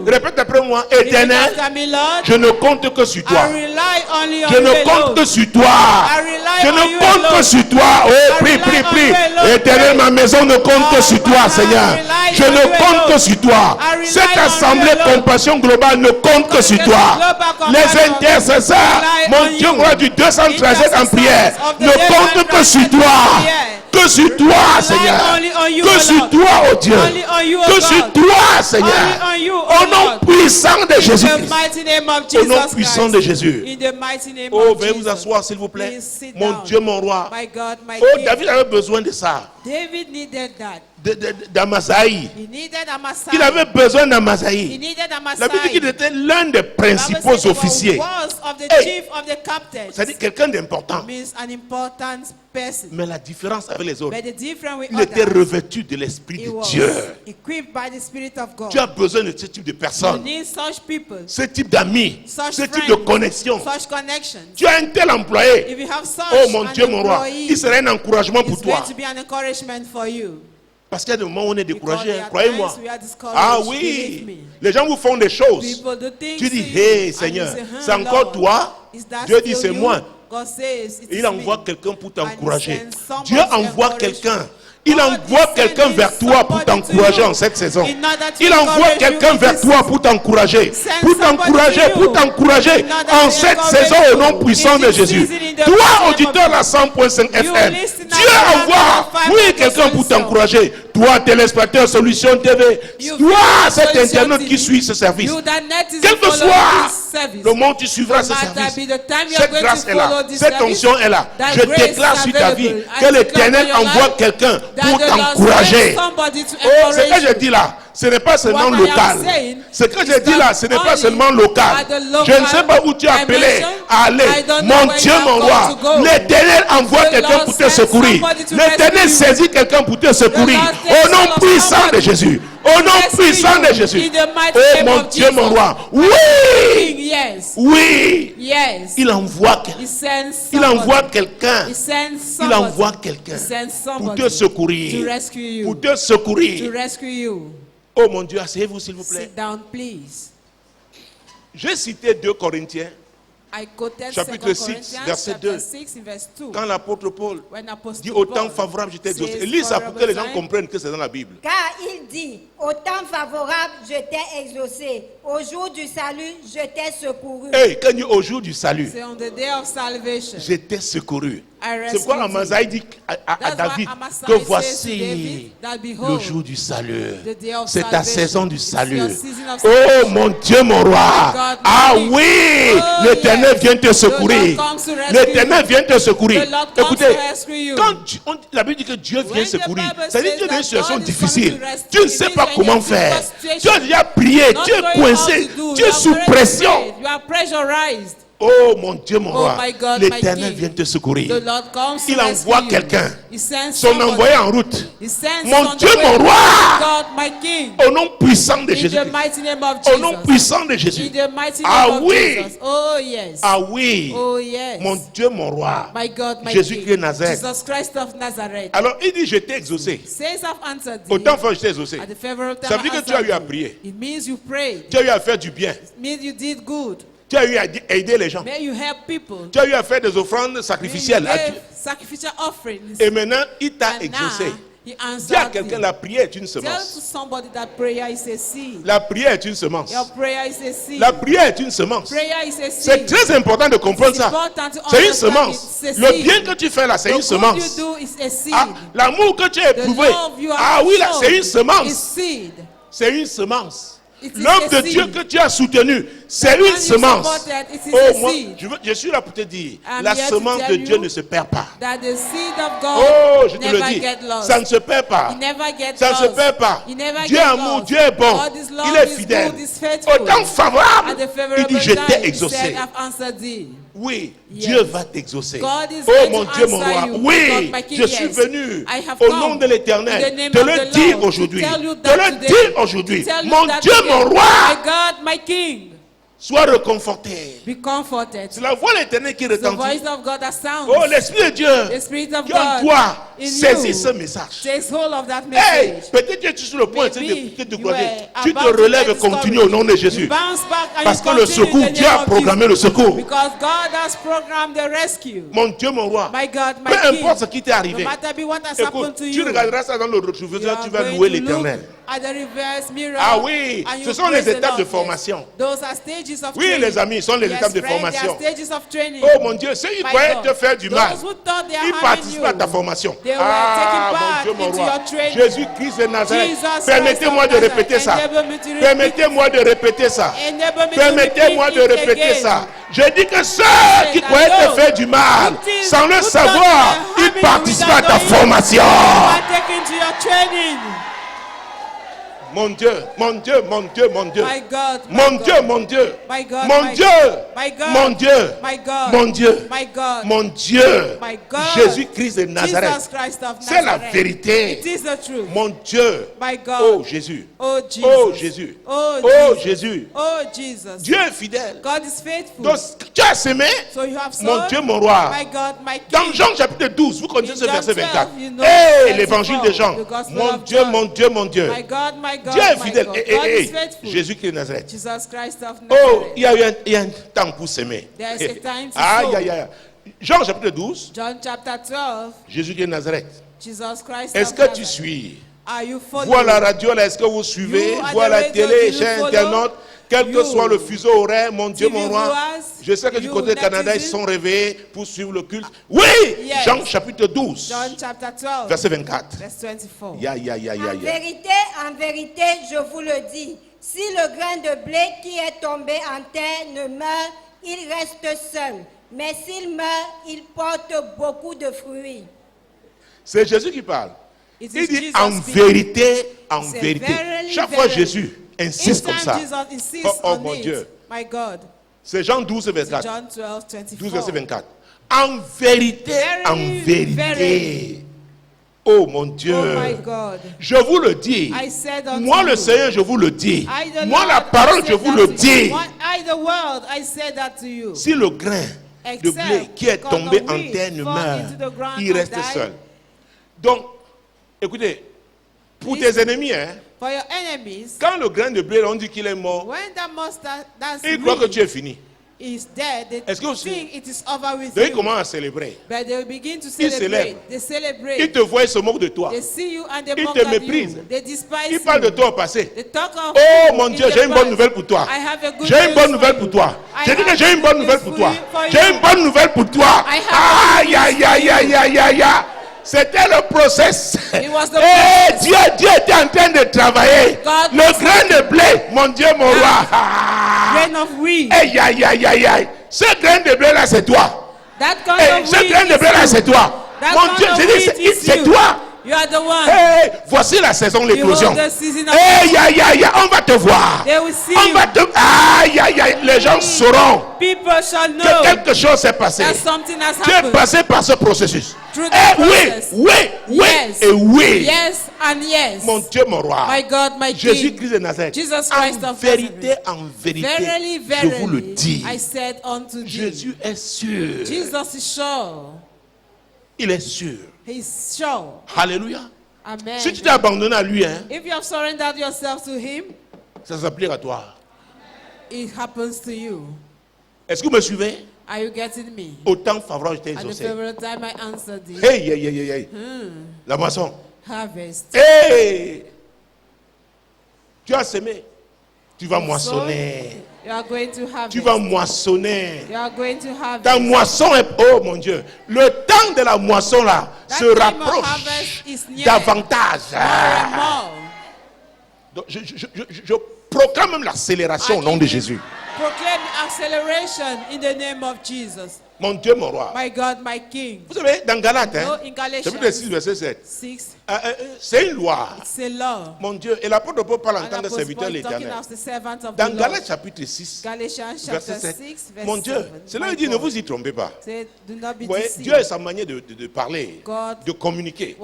Répète après moi, Éternel, je ne compte que sur toi. Je ne compte que sur toi. Je ne compte que sur toi. Oh, prie, prie, prie. Éternel, ma maison ne compte que sur toi, Seigneur. Je ne compte que sur toi. Cette assemblée compassion globale ne compte que sur toi. Les intercesseurs, mon Dieu, moi du 237 en prière, ne compte que sur toi. Que sur toi, Seigneur. Que sur toi, oh Dieu. Que sur toi, Seigneur. Au nom puissant de Jésus-Christ. Au nom puissant de Jésus. Oh, veuillez vous asseoir, s'il vous plaît. Mon Dieu, mon roi. Oh, David avait besoin de ça. d'Amasaï. Il avait besoin d'Amasaï. La Bible dit qu'il était l'un des principaux officiers. C'est-à-dire quelqu'un d'important. Mais la différence avec les autres, il était revêtu de l'Esprit de Dieu. Tu as besoin de ce type de personnes, ce type d'amis, ce type de connexion. Tu as un tel employé. Oh mon Dieu, mon roi, il serait un encouragement pour toi. Parce qu'il y a des moments où on est découragé, croyez-moi. Ah oui, les gens vous font des choses. Tu dis, hey Seigneur, c'est encore toi? Dieu dit, c'est moi. Il envoie quelqu'un pour t'encourager. Dieu envoie quelqu'un. Il envoie quelqu'un vers toi pour t'encourager en cette saison. Il envoie quelqu'un vers toi pour t'encourager. Pour t'encourager, pour t'encourager en cette saison au nom puissant de Jésus. Toi, auditeur de la 100.5 FM, Dieu envoie, oui, quelqu'un pour t'encourager. Toi, téléspectateur Solution TV, toi, cet internaute qui suit ce service, quel que soit le monde, tu suivras ce service. Cette grâce est là, cette onction est là. Je déclare sur ta vie que l'Éternel envoie quelqu'un pour t'encourager. Oh, ce que je dis là, ce n'est pas seulement local. Ce que je dis là, ce n'est pas seulement local. Je ne sais pas où tu es appelé à aller. Mon Dieu, mon roi, l'Éternel envoie quelqu'un pour te secourir. L'Éternel saisit quelqu'un pour te secourir. Au nom puissant de Jésus. Au nom puissant de Jésus. Oh mon Dieu, mon roi. Oui. Oui. Il envoie quelqu'un. Il envoie quelqu'un. Il envoie quelqu'un pour te secourir. Pour te secourir. Oh mon Dieu, asseyez-vous s'il vous plaît. J'ai cité 2 Corinthiens. Chapitre 6, verset 2. Quand l'apôtre Paul dit au temps favorable, je t'ai exaucé. Lis ça pour que les gens comprennent que c'est dans la Bible. Car il dit, au temps favorable, je t'ai exaucé. Au jour du salut, je t'ai secouru. Hey, quand il dit au jour du salut, je t'ai secouru. C'est pourquoi Amasaï dit à David que voici le jour du salut. C'est ta saison du salut. Oh mon Dieu, mon roi. Ah oui, l'Éternel vient te secourir. L'Éternel vient te secourir. Écoutez, quand la Bible dit que Dieu vient secourir, ça veut dire que tu es dans une situation difficile. Tu ne sais pas comment faire. Tu as déjà prié, tu es coincé, tu es sous pression. Oh mon Dieu, mon roi, my God, l'Éternel my vient te secourir. The Lord comes to Il rescue envoie you. quelqu'un, He sends son somebody. envoyé en route. He sends Mon on Dieu, the way. mon roi, God, my King. au nom puissant de In Jésus. the mighty name of Au nom Jesus. puissant de Jésus. In the mighty name Ah of oui. Jesus. Oh yes. Ah oui, Oh yes. mon Dieu, mon roi, My God, my Jésus-Christ de King. Nazareth. Jesus Christ of Nazareth. Alors il dit, je t'ai exaucé. Says I've answered thee. Autant fois je t'ai exaucé. At the favorable time Ça veut dire I que tu as answered eu à thee. prier. It means you prayed. Tu as eu à faire du bien. It means you did good. Tu as eu à aider les gens. May you help people. Tu as eu à faire des offrandes sacrificielles. May you give sacrificial offerings. Et maintenant, il t'a And exaucé. now, he answered Dis à quelqu'un, thee. la prière est une Tell to semence. somebody that prayer is a seed. La prière est une semence. Your prayer is a seed. La prière est une semence. Prayer is a C'est seed. très important de comprendre ça. C'est une semence. Le bien que tu fais là, c'est une The good you semence. do is a seed. Ah, l'amour que tu as The éprouvé, love you ah have oui, là, shown c'est une is semence. seed. C'est une semence. It is L'œuvre a de seed. Dieu que tu as soutenue, c'est The une one you semence. supported, it is Oh, a moi, seed. je suis là pour te dire, I'm la here to semence tell de Dieu you ne se perd pas. That the seed of God Oh, je te le never dis, get lost. ça ne se perd pas. It never gets Ça ne se lost. perd pas. It never Dieu est gets amour, lost. Dieu est bon, God is love, il est is fidèle. good, is faithful. Autant favorable, At the il favorable dit, je time, t'ai he said, exaucé. I've answered thee. Oui, Yes. Dieu va t'exaucer. God is Oh going mon to Dieu, mon answer roi. you. Oui, God, my King, je suis yes. venu I have au come nom de in the l'Éternel name te of le the dire Lord, aujourd'hui. to tell you Te that le today. dire aujourd'hui. To tell you Mon that Dieu, today. mon roi, My God, my King, sois réconforté. be comforted. C'est la voix de l'Éternel qui The retentit. voice of God that sounds. Oh, l'Esprit de Dieu The Spirit of qui en God toi in saisit you ce message. takes hold of that Hey, message. peut-être que tu es sur le point de Maybe te you décourager. were Tu te about to relèves et get continues au nom de discouraged. Jésus. You bounce back and Parce you que le continue in secours, the Dieu name a of programmé le Jesus. secours. Because God has programmed the rescue. Mon Dieu, mon roi. My God, my Peu King. importe ce qui t'est No arrivé. matter be what has happened Écoute, to tu you, regarderas ça dans le you rétroviseur, are tu vas going louer to look l'Éternel. at the reverse mirror. Ah oui, and you ce sont praise les the étapes de Lord. formation. Yes. Those are stages of Oui, training. les amis, ce sont les Yes, étapes de friend, formation. they are stages of training. Oh mon Dieu, ceux qui My croyaient God. te faire du mal, Those who thought they are ils harming participent à ta you, formation. they were Ah, taking mon part Dieu, mon into roi. your training. Jésus-Christ de Nazareth. Jesus Permettez-moi Christ de of répéter Nazareth. ça. Enable me to repeat. Permettez-moi de répéter ça. Enable me to Permettez-moi repeat de it répéter again. ça. Je dis que ceux qui croyaient te faire du mal, sans le savoir, ils participent à ta formation. are taken to your training. Mon Dieu, mon Dieu, mon Dieu, mon Dieu. My God, my Mon God. Dieu, mon Dieu. My God, Mon my Dieu. My God. Mon Dieu. My God. Mon Dieu. My God. Mon Dieu. My God. Jésus-Christ de Nazareth. Jesus Christ of C'est la Nazareth. vérité. It is the truth. Mon Dieu. My God. Oh Jésus. Oh Jesus. Oh Jésus. Oh Oh Jesus. Jésus. Oh Jesus. Dieu est fidèle. God is faithful. Donc, tu as semé. So you have Mon sown. Dieu, mon roi. My God, my King. Dans Jean chapitre 12, vous connaissez In ce John verset 12, 24. you know Hey, 24, l'évangile de Jean. the gospel Mon of Dieu, John. mon Dieu, mon Dieu. My God, my God, Dieu est my fidèle. God. Et, God is faithful. Jésus-Christ de Nazareth. Jesus Christ of Oh, Nazareth. il y a eu un temps pour s'aimer. There is a time to Aïe, sow. aïe, aïe. Jean chapitre 12, John chapter 12. Jésus-Christ de Nazareth. Jesus Christ Est-ce of que tu Nazareth. suis? Are you following? Vois la radio là, est-ce que vous suivez? You are Vois the la radio, télé, do you chez follow? Internet, quel que You. soit le fuseau horaire, mon Dieu, TV mon roi. viewers, Je sais que du you, côté du Canada, ils netizen. sont réveillés pour suivre le culte. Oui! Yes. Jean chapitre 12, John chapter 12. verset 24. Verse 24. Ya, ya, ya, ya, ya. En vérité, je vous le dis, si le grain de blé qui est tombé en terre ne meurt, il reste seul. Mais s'il meurt, il porte beaucoup de fruits. C'est Jésus qui parle. It Il is dit Jesus en speaking. vérité, en Say, vérité. verily, Chaque fois verily. Jésus insiste comme Each ça. time Jesus insists Oh, oh on mon it. Dieu. My God. C'est Jean 12, verset 24. John 12, 24. 12, verset 24. En vérité, en Verily, vérité. verily. Oh mon Dieu. Oh my God. Je vous le dis. I said unto Moi le you, Seigneur, je vous le dis. I, the Moi la Lord, parole, I je said vous that le to you. dis. What I, the world, I said that to you. Si le grain de Except blé qui est because tombé the en wheat terre ne fall meurt, into the ground il and reste die. seul. Donc, écoutez, pour tes ennemis, hein, For your enemies, quand le grain de blé, on dit qu'il est mort, when that mustard, that's ils croient que tu es wheat fini. is dead, they Est-ce que vous- think it is over with Donc ils you. commencent à célébrer. But they will begin to Ils celebrate. célèbrent. They celebrate. Ils te voient et se moquent de toi. They see you and they Ils mock te at méprisent. you. They despise Ils parlent de you. toi au passé. They talk of Oh you mon in Dieu, the j'ai une bonne past. nouvelle pour toi. I have a good J'ai une news bonne for nouvelle you. pour toi. I J'ai dit que have j'ai une good bonne news nouvelle pour toi. for you. J'ai une bonne nouvelle pour toi. I have Aïe, aïe, aïe, aïe, aïe, aïe, aïe. C'était le process. It was the Eh, process. Dieu était en train de travailler. God Le was grain de blé, mon Dieu, mon roi. Grain of wheat. Aïe, aïe, aïe, aïe, aïe. Ce grain de blé là, c'est toi. That kind Eh, of ce wheat grain de is blé là, you. c'est toi. That Mon kind Dieu, of je dis, wheat is c'est you. toi. You are the one. Hey, voici la saison de l'éclosion. Hey, on va te voir. On va te... Aïe, aïe, aïe. Les gens sauront que quelque chose s'est passé. Tu es passé par ce processus. Oui et oui. Yes and yes. Mon Dieu, mon roi. My God, my Jésus-Christ de Nazareth. En vérité, verily, je vous le dis. I said unto thee. Jésus est sûr. Jesus is sure. Il est sûr. He's sure. Alléluia. Amen. Si tu t'es abandonné à lui, if you have surrendered yourself to him, ça s'applique à toi. It happens to you. Est-ce que vous me suivez? Are you getting me? Autant favorable je t'ai At the exaucé. favorite time I answered thee. Hey. La moisson. Harvest. Hey! Tu as semé. Tu vas moissonner. You are going to harvest. Tu vas moissonner. You are going to harvest. Ta moisson est... Oh mon Dieu. Le temps de la moisson là se rapproche davantage. Donc, je proclame même l'accélération au nom de Jésus. Proclaim acceleration in the name of Jesus. Mon Dieu, mon roi. My God, my King. Vous savez, dans Galates, chapitre 6, verset 7, 6, c'est une loi. it's a law. Mon Dieu, et l'apôtre Paul parle en tant que serviteur de l'Éternel. Dans Galates chapitre 6, verset 7, mon Dieu, c'est là où il dit, ne vous y trompez pas. Vous voyez, Dieu a sa manière de parler, de communiquer.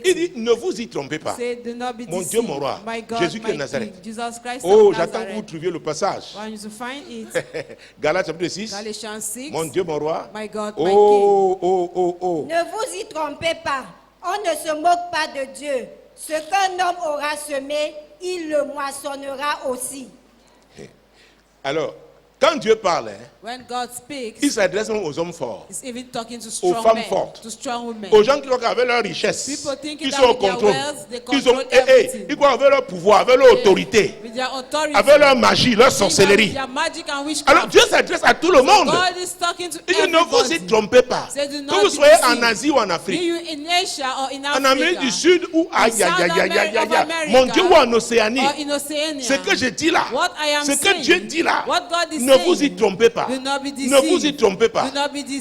Il dit, ne vous y trompez pas. Mon Dieu, mon roi, Jésus-Christ de Nazareth. Oh, j'attends que vous trouviez le passage. Galates chapitre 6, mon Dieu, mon roi. My God, my King. Ne vous y trompez pas. On ne se moque pas de Dieu. Ce qu'un homme aura semé, il le moissonnera aussi. Alors, quand Dieu parle, when God speaks, il s'adresse même aux hommes forts, he's even talking to aux strong femmes men, fortes, to strong women. aux gens qui croient qu'avec leur richesse, ils sont au contrôle. Ils croient avec leur pouvoir, avec leur autorité, avec leur magie, leur sorcellerie. Alors Dieu s'adresse à tout le monde. Il dit, ne vous y trompez pas. Que vous soyez en Asie ou en Afrique, en Amérique du Sud ou mon Dieu, ou en Océanie. Ce que je dis là, ce que Dieu dit là, ne vous y trompez pas. Ne vous y trompez pas.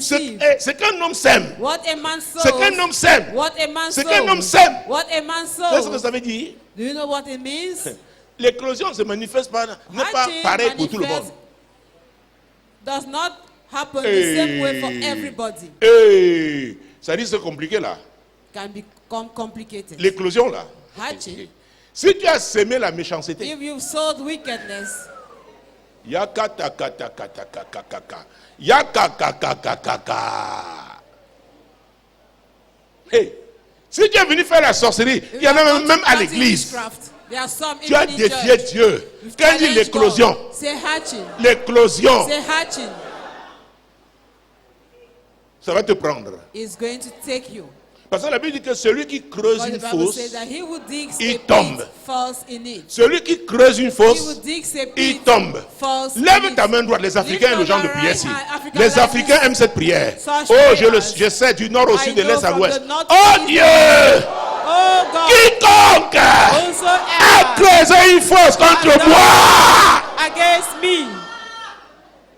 Ce qu'un homme sème, ce qu'un homme sème, ce qu'un homme sème, c'est ce que ça veut dire. Do you know what it means? L'éclosion ne se manifeste pas, n'est pas pareil pour tout le monde. Does not happen the same way for everybody. Ça dit c'est compliqué là. Can become complicated. L'éclosion là. Si tu as semé la méchanceté, if you've sowed wickedness, hey, si tu es venu faire la sorcellerie, il y en a même à l'église. Tu as défié Dieu. Quand il dit l'éclosion, l'éclosion, ça va te prendre. Parce que la Bible dit que celui qui creuse une fosse, il tombe. Celui qui creuse une fosse, il tombe. Lève ta main droite. Les Africains aiment le genre de prière ici. Les Africains aiment cette prière. Oh, je sais, du nord au sud, de l'est à l'ouest. Oh Dieu! Quiconque a creusé une fosse contre moi,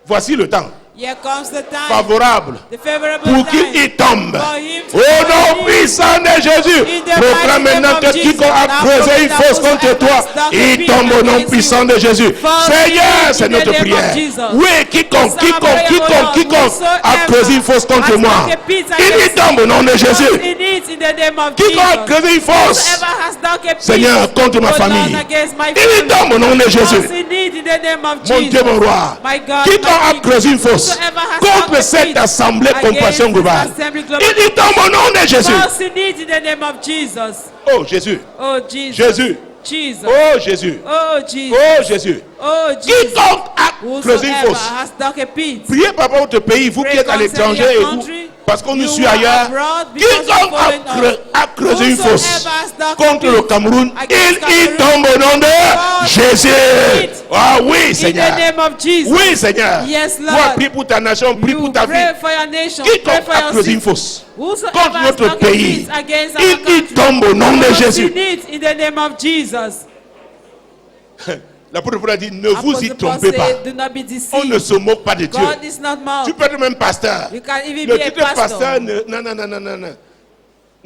voici le temps favorable pour qu'il tombe. Au nom puissant de Jésus, proclame maintenant que quiconque a creusé une fosse contre toi, il tombe au nom puissant de Jésus. Seigneur, c'est notre prière. Oui, quiconque a creusé une fosse contre moi, il tombe au nom de Jésus. Quiconque a creusé une fosse, Seigneur, contre ma famille, il tombe au nom de Jésus. Mon Dieu, mon roi, quiconque a creusé une fosse contre cette assemblée compassion globale, il tombe au nom de Jésus. Oh Jésus. Jésus. Oh Jésus. Oh Jésus. Quiconque a creusé une fosse, priez par rapport à votre pays, vous qui êtes à l'étranger et vous, parce qu'on nous suit ailleurs. Quiconque a creusé une fosse contre le Cameroun, il tombe au nom de Jésus. Ah oui, Seigneur. Oui, Seigneur. Toi, prie pour ta nation, prie pour ta vie. Quiconque a creusé une fosse contre notre pays, il tombe au nom de Jésus. L'apôtre Paul a dit, ne vous y trompez pas. On ne se moque pas de Dieu. Tu peux être même pasteur. Le titre pasteur, non.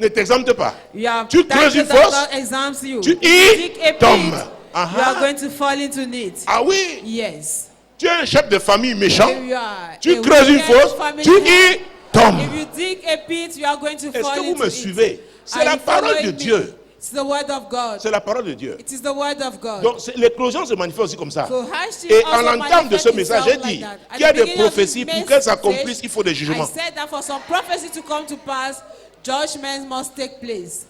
ne t'exempte pas. Your Tu creuses une tithes does fosse, not exempt you. tu You y dig a tombes. pit, you are going to fall into it. Ah oui, Yes. tu es un chef de famille méchant, If you are tu a creuses une wicked fosse, family tu y tombes. If you dig a pit, you are going to Est-ce fall que vous into me it. suivez? C'est Are la you parole de following me? Dieu. It's the word of God. C'est la parole de Dieu. It is the word of God. Donc l'éclosion se manifeste aussi comme ça. So hardship Et also en l'entame de ce manifests message, itself j'ai dit like that. At qu'il y a the des beginning of prophéties this pour qu'elles message, s'accomplissent, il faut des I jugements. said that for some prophecy to come to pass, judgments must take place.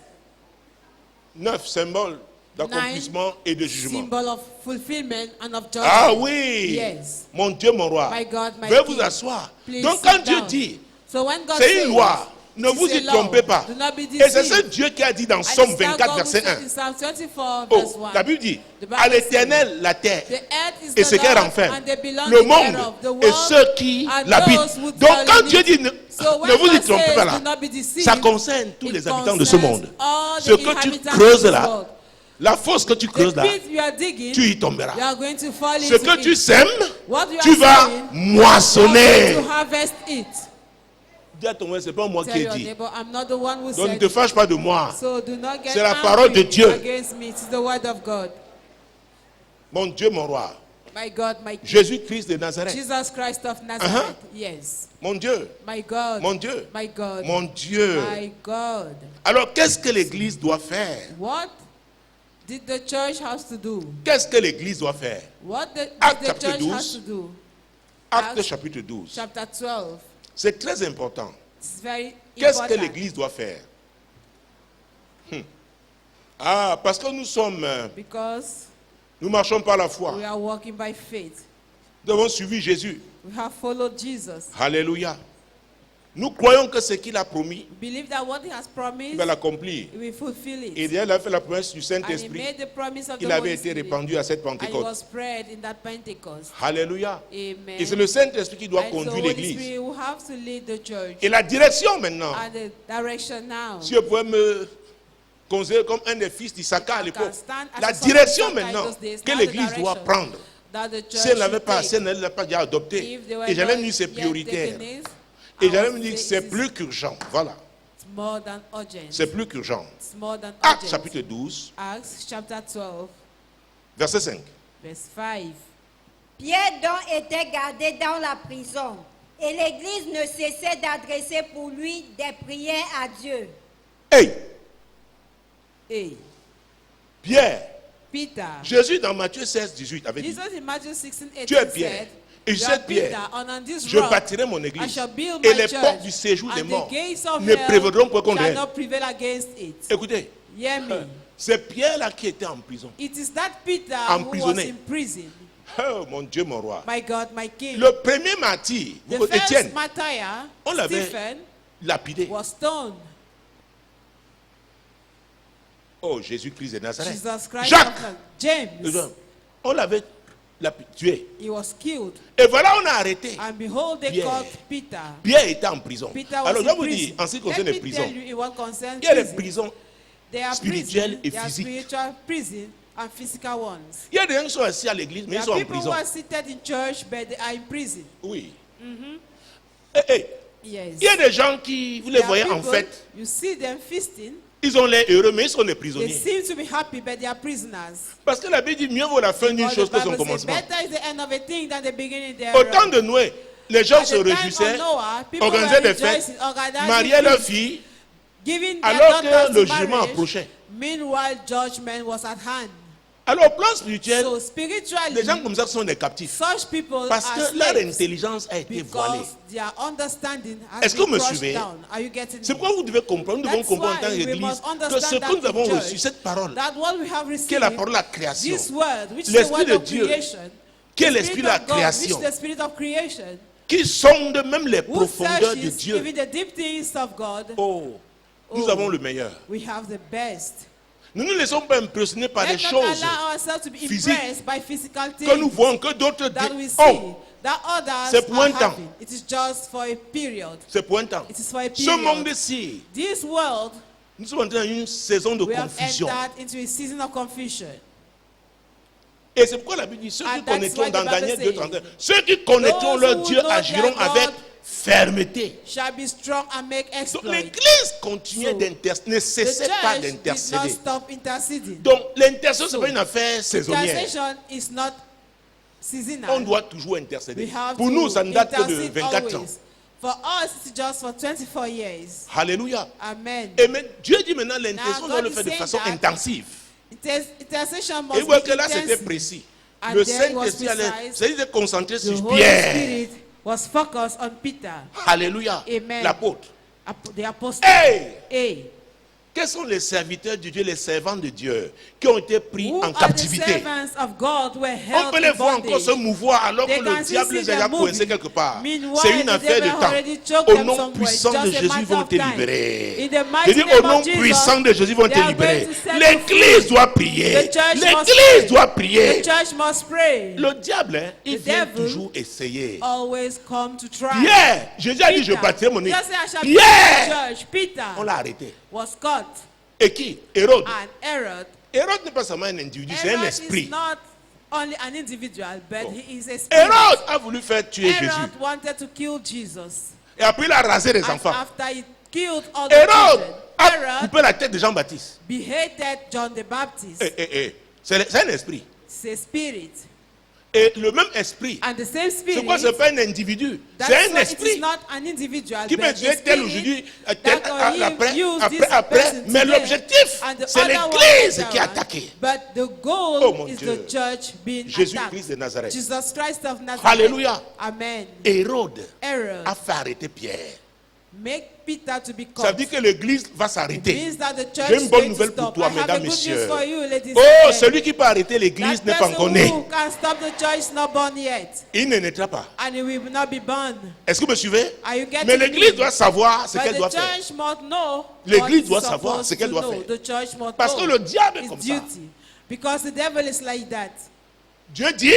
9 symboles d'accomplissement et de jugement. Symbol of fulfillment and of judgment. Ah oui, Yes. mon Dieu, mon roi. My God, my Veuillez King. vous asseoir. Please Donc sit quand Dieu down. dit, So when God c'est says, une loi, ne it vous is a y law. trompez pas. Do not be Et c'est deceived. ce Dieu qui a dit dans And Somme it's that 24, God who verset said 1. in Psalm 24, verse Oh, 1. la Bible dit, The Bible à l'Éternel la terre The earth is et the ce qu'elle Lord, renferme, and they belong le thereof. monde The et world ceux qui and l'habitent. those who Donc dwell quand in Dieu it. dit ne So when vous y God trompez says, pas do là, not be deceived, ça concerne tous it les habitants de ce concerns monde. all the Ce que tu inhabitants of creuses this là, world. la fosse que tu The creuses là, pit you are digging, tu y tomberas. you are going to fall Ce into que tu it. sèmes, What you tu are vas saying, you are moissonner. going to harvest it. Dis à ton voisin, c'est pas moi qui Tell ai your dit. neighbor, I'm not the one who Donc ne said te it. fâche pas de moi. So do not get C'est la angry parole de Dieu. against me. It is the word of God. Mon Dieu, mon roi. My God, my King. Jésus-Christ de Nazareth. Jesus Christ of Nazareth. Yes. Mon Dieu. My God. Mon Dieu. My God. Mon Dieu. My God. Alors qu'est-ce que l'Église doit faire? What did the church have to do? Qu'est-ce que l'Église doit faire? What did Acte the chapitre church 12. have to do? Acte Acts chapitre 12. Chapter 12. C'est très important. It's very Qu'est-ce que important. l'Église doit faire? Ah, parce que nous sommes, Because nous marchons par la foi. we are walking by faith. Nous avons suivi Jésus. We have followed Jesus. Alléluia. Nous croyons que ce qu'il a promis, We believe that what he has il promised, va l'accomplir. he will fulfill it. Et il a fait la promesse du And he Saint-Esprit. made the promise of Il the avait Holy été Spirit. répandu à cette And it Pentecôte. was spread in that Pentecost. Alléluia. Amen. Et c'est le Saint-Esprit qui doit And so conduire Holy l'Église. Spirit will have to lead the church. Et la direction maintenant, And the direction now. si je pouvais me considérer comme un des fils d'Issachar à I l'époque, can stand as la a son of direction Issachar in maintenant those days, que now the l'Église doit direction prendre, that the church si elle n'avait should pas, take. si elle ne l'a pas déjà adopté, If they were et j'allais not me dire c'est yet prioritaire, taken it, et I j'allais would me dire say c'est it is- plus qu'urgent, voilà, It's more than urgent. c'est plus qu'urgent. It's more than Acte urgent. chapitre 12, Acts chapter 12, verset 5. verse 5. Pierre donc était gardé dans la prison et l'Église ne cessait d'adresser pour lui des prières à Dieu. Hey, Hey, Pierre, Peter. Jésus dans Matthieu 16, 18 avait dit, Jesus in Matthew 16, 18 tu es Pierre, said, et je "You suis are Pierre, Peter, and on this je rock bâtirai mon I église, shall build et my les church, portes du séjour des and morts the gates of ne hell prévaudront pas contre shall elle. not prevail against it." Écoutez, Hear me. c'est Pierre là qui était en prison. It is that Peter who was Emprisonné. in prison. Oh mon Dieu, mon roi. My God, my King. Le premier martyr, The Étienne, first martyr, on l'avait Stephen, lapidé. was stoned. Oh, Jésus-Christ de Nazareth. Jesus Christ Jacques, of Nazareth. James, on l'avait tué. he was killed. Et voilà, on a arrêté. And behold, they Pierre. caught Peter. Pierre était en prison. Peter was Alors, je in vais vous dire, prison. en ce qui concerne Let les me prisons, tell you in what concerns il y a les prison. prisons, They are spirituelles prison, et they are physiques. spiritual prison and physical ones. il y a des gens qui sont assis à l'église, mais There ils sont are en people who prison. are seated in church, but they are in prison. Oui. Eh, Yes. il y a des gens qui, vous les There are voyez en people, fait, you see them feasting. ils ont l'air heureux, mais ils sont des They prisonniers. seem to be happy, but they are prisoners. Parce que la Bible dit mieux vaut la fin d'une Because chose the que son Bible says, commencement. better is the end of a thing than the beginning Au temps thereof. de Noé, les gens At se the time réjouissaient, of Noah, people organisaient were des fêtes, rejoicing, organizing mariaient leurs feasts, filles, giving their alors que daughters le to jugement marriage. approchait. Meanwhile, judgment was at hand. Alors, au plan spirituel, So spiritually, les gens comme ça sont des captifs. such people Parce are que leur slaves intelligence a été voilée. because their understanding has Est-ce que vous been me crushed suivez? down. Are you getting C'est me? pourquoi vous devez comprendre, nous devons That's comprendre en tant why we qu'Église must que understand ce que that nous avons in reçu, church, cette parole, that what we have qui est received, la parole de la création, this word, which is the l'Esprit word de of Dieu, creation, qui est the l'Esprit Spirit de la of God, création, which is the Spirit of creation, qui sonde même les who profondeurs de searches Dieu. even the deep things of God. Oh, nous Oh. avons le meilleur. We have the best. Nous ne nous laissons pas impressionner par des Let's not choses allow ourselves to be physiques impressed by physical que nous things voyons, que d'autres that we disent, see, oh, that others c'est pour are un temps. having. It is just for a period. c'est pour un temps. It is for a Ce period. monde-ci, This world, nous sommes entrés dans une saison de we have confusion. entered into a season of confusion. Et c'est pourquoi la Bible dit, ceux qui And that's connaîtront why the dans Bible Daniel says, 2, 31, ceux qui connaîtront Those leur who Dieu know agiront their avec God fermeté. shall be strong and make Donc exploit. l'église continuait ne The cessait pas church did not d'intercéder. stop interceding. Donc l'intercession, ce n'est pas une affaire saisonnière. Intercession is not seasonal. On doit toujours We intercéder. have Pour to nous, ça ne date que de intercede 24 ans. always. For us, it's just for 24 years. Alléluia. Amen. Et mais Dieu dit maintenant l'intercession Now, doit le God faire is de saying façon that intensive. Intercession Et must voyez be que là c'était intensive. précis. And Le there it was Saint-Esprit precise. s'est concentré The sur Holy Pierre. Spirit was focused on Peter, Alléluia. Amen. L'apôtre. The apostle. Hey! Hey, Quels sont les serviteurs de Dieu, les servants de Dieu, qui ont été pris who en are the captivité? servants of God who were On held peut les in voir encore bondage? se mouvoir alors que They le can still diable see les a them coincés moving. quelque part. Meanwhile, C'est une the affaire de devil already temps. choked Au them nom somewhere. puissant It's de just a Jésus, matter ils vont of te time. libérer. In the Je mighty dis name au nom of Jesus, puissant de Jésus, ils vont they te are libérer. going to set you L'église free. doit prier. The church must L'église pray. doit The prier. church must pray. Le diable, hein, il The vient devil toujours essayer. Always come to try. Pierre, Jésus a dit, je Peter, bâtirai mon église. just say I shall Pierre, build the church. Peter on l'a arrêté. was caught. Et qui? Hérode. And Herod. Hérode n'est pas seulement un individu, c'est un Herod esprit. is not only an individual, but Bon. he is a spirit. Hérode a voulu faire tuer Jésus. Herod wanted to kill Jesus. Et après, il a rasé les And enfants. after he killed all the Hérode children, a Herod coupé la tête de Jean-Baptiste. beheaded John the Baptist. C'est un esprit. C'est spirit. Et le même esprit, And the same c'est spirit. quoi? Ce n'est pas un individu, That's c'est un why it is esprit not an individual, qui peut but a tuer tel spirit aujourd'hui, that tel can après, use this après. person Mais today, l'objectif, and the c'est other one l'église later qui est on. attaquée. But the goal Oh, mon is Dieu. the church being Jésus-Christ de attacked. Nazareth. Jesus Christ of Nazareth. Alléluia. Amen. Hérode Herod a fait arrêter Pierre. make Peter to be Ça veut caught. dire que l'église va It s'arrêter. means that the church J'ai une is bonne going to nouvelle pour stop. toi, I have a mesdames, good news messieurs. for you, ladies Oh, and celui qui peut arrêter l'église that n'est pas encore person né. who can stop the church is not born yet, Il ne naîtra pas. and he will not be born. Est-ce que vous me suivez? Are you getting Mais l'église me? doit savoir ce But qu'elle the doit faire. church must know L'église what it's doit savoir supposed ce qu'elle to doit know. faire. The church must Parce que know le diable est its comme ça. duty. Because the devil is like that. Dieu dit,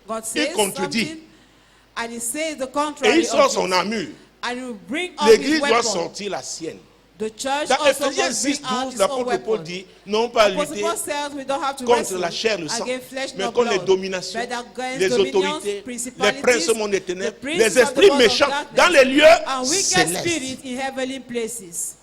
God says contredit. something, and he says the et contrary il sort of son it. armure. And he will bring out his L'église doit weapon. sortir la sienne. The church Dans also Ephésiens must bring 6, out 12, his own l'apôtre Paul weapon. dit, non pas Apostle lutter Paul says we don't have to contre wrestle la chair, le sang, against flesh mais nor contre les blood, dominations, but against les dominions, autorités, les principalities, princes du monde des the ténèbres, princes les of the esprits world of méchants darkness, dans les lieux and wicked célestes. spirits in heavenly places.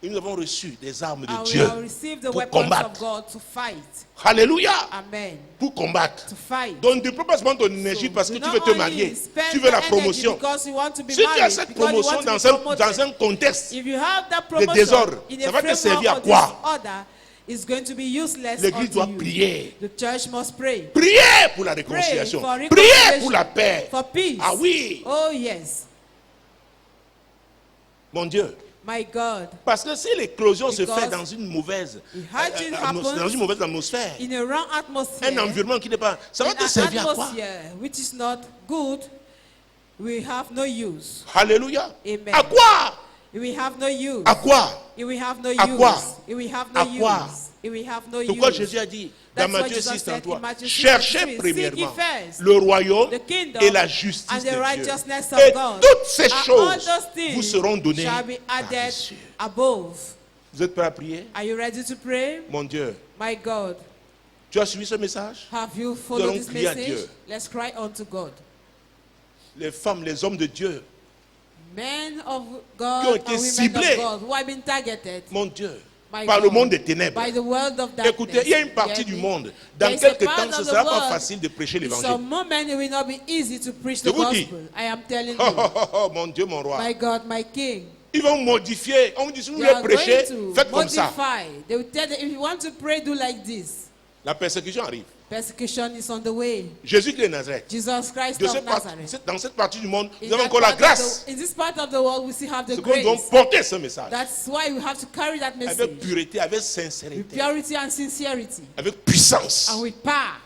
Et nous avons reçu des armes de And we Dieu have received the pour weapons of combattre. God to fight. Alléluia. Amen. Pour combattre. To fight. Donc ne peux pas spendre ton énergie parce que Do tu not veux te only marier. spend Tu veux la your energy promotion. because you want to be Si tu as married, cette because you promotion want to be dans promoted. un contexte, If you have that de promotion désordre, in ça a va te servir à framework quoi? of disorder, it's going to be useless l'église unto doit you. prier. The church must pray. Priez pour la réconciliation. for Priez reconciliation, pour la paix. For peace. Ah oui, Oh yes, mon Dieu. my God. Parce que si l'éclosion se Because fait dans une mauvaise, hatching happens dans une mauvaise atmosphère, In a wrong atmosphere, un environnement qui n'est pas, ça va in te an servir à quoi? atmosphere which is not good, we have no use. Alléluia. Amen. À quoi? We have no use. À quoi? It will have no À quoi? use. It will have no À quoi? use. It will have no Pourquoi use. Jésus a dit dans That's what Matthieu Jesus 6, said in 33, Matthew 6:33, cherchez seek ye premièrement first le royaume the kingdom et la justice and de the Dieu. righteousness of Et God. toutes ces And all choses those things vous seront données shall be added par-dessus. above. Vous êtes prêts à prier? Are you ready to pray? Mon Dieu, My God, tu as suivi ce message? have you followed allons this crier à message? Dieu. Let's cry unto God. Les femmes, les hommes de Dieu, Men of Qui ont God été and women ciblés. of God who have been targeted mon Dieu, my par God, le monde des ténèbres. by the world of darkness. Écoutez, il y a une partie du monde, dans There is a quelques part temps, ce of ne the sera pas world, facile de prêcher in l'évangile. some moment it will not be easy to preach Je the vous dis. gospel. I am telling Oh, you. oh, oh, oh, mon Dieu, mon roi. My God, my King. Ils vont modifier. On vous dit, si vous They voulez are prêcher, going to faites comme ça. modify. They will tell them, if you want to pray, do like this. La persécution arrive. Persecution is on the way. Jésus-Christ de Nazareth. Jesus Christ De of cette Nazareth. dans cette partie du monde, In nous avons that encore la part of grâce. in this part of the world, we still have the C'est qu'on doit grace. porter ce message. That's why we have to carry that Avec message pureté, avec with sincérité, purity and sincerity avec puissance. and with power.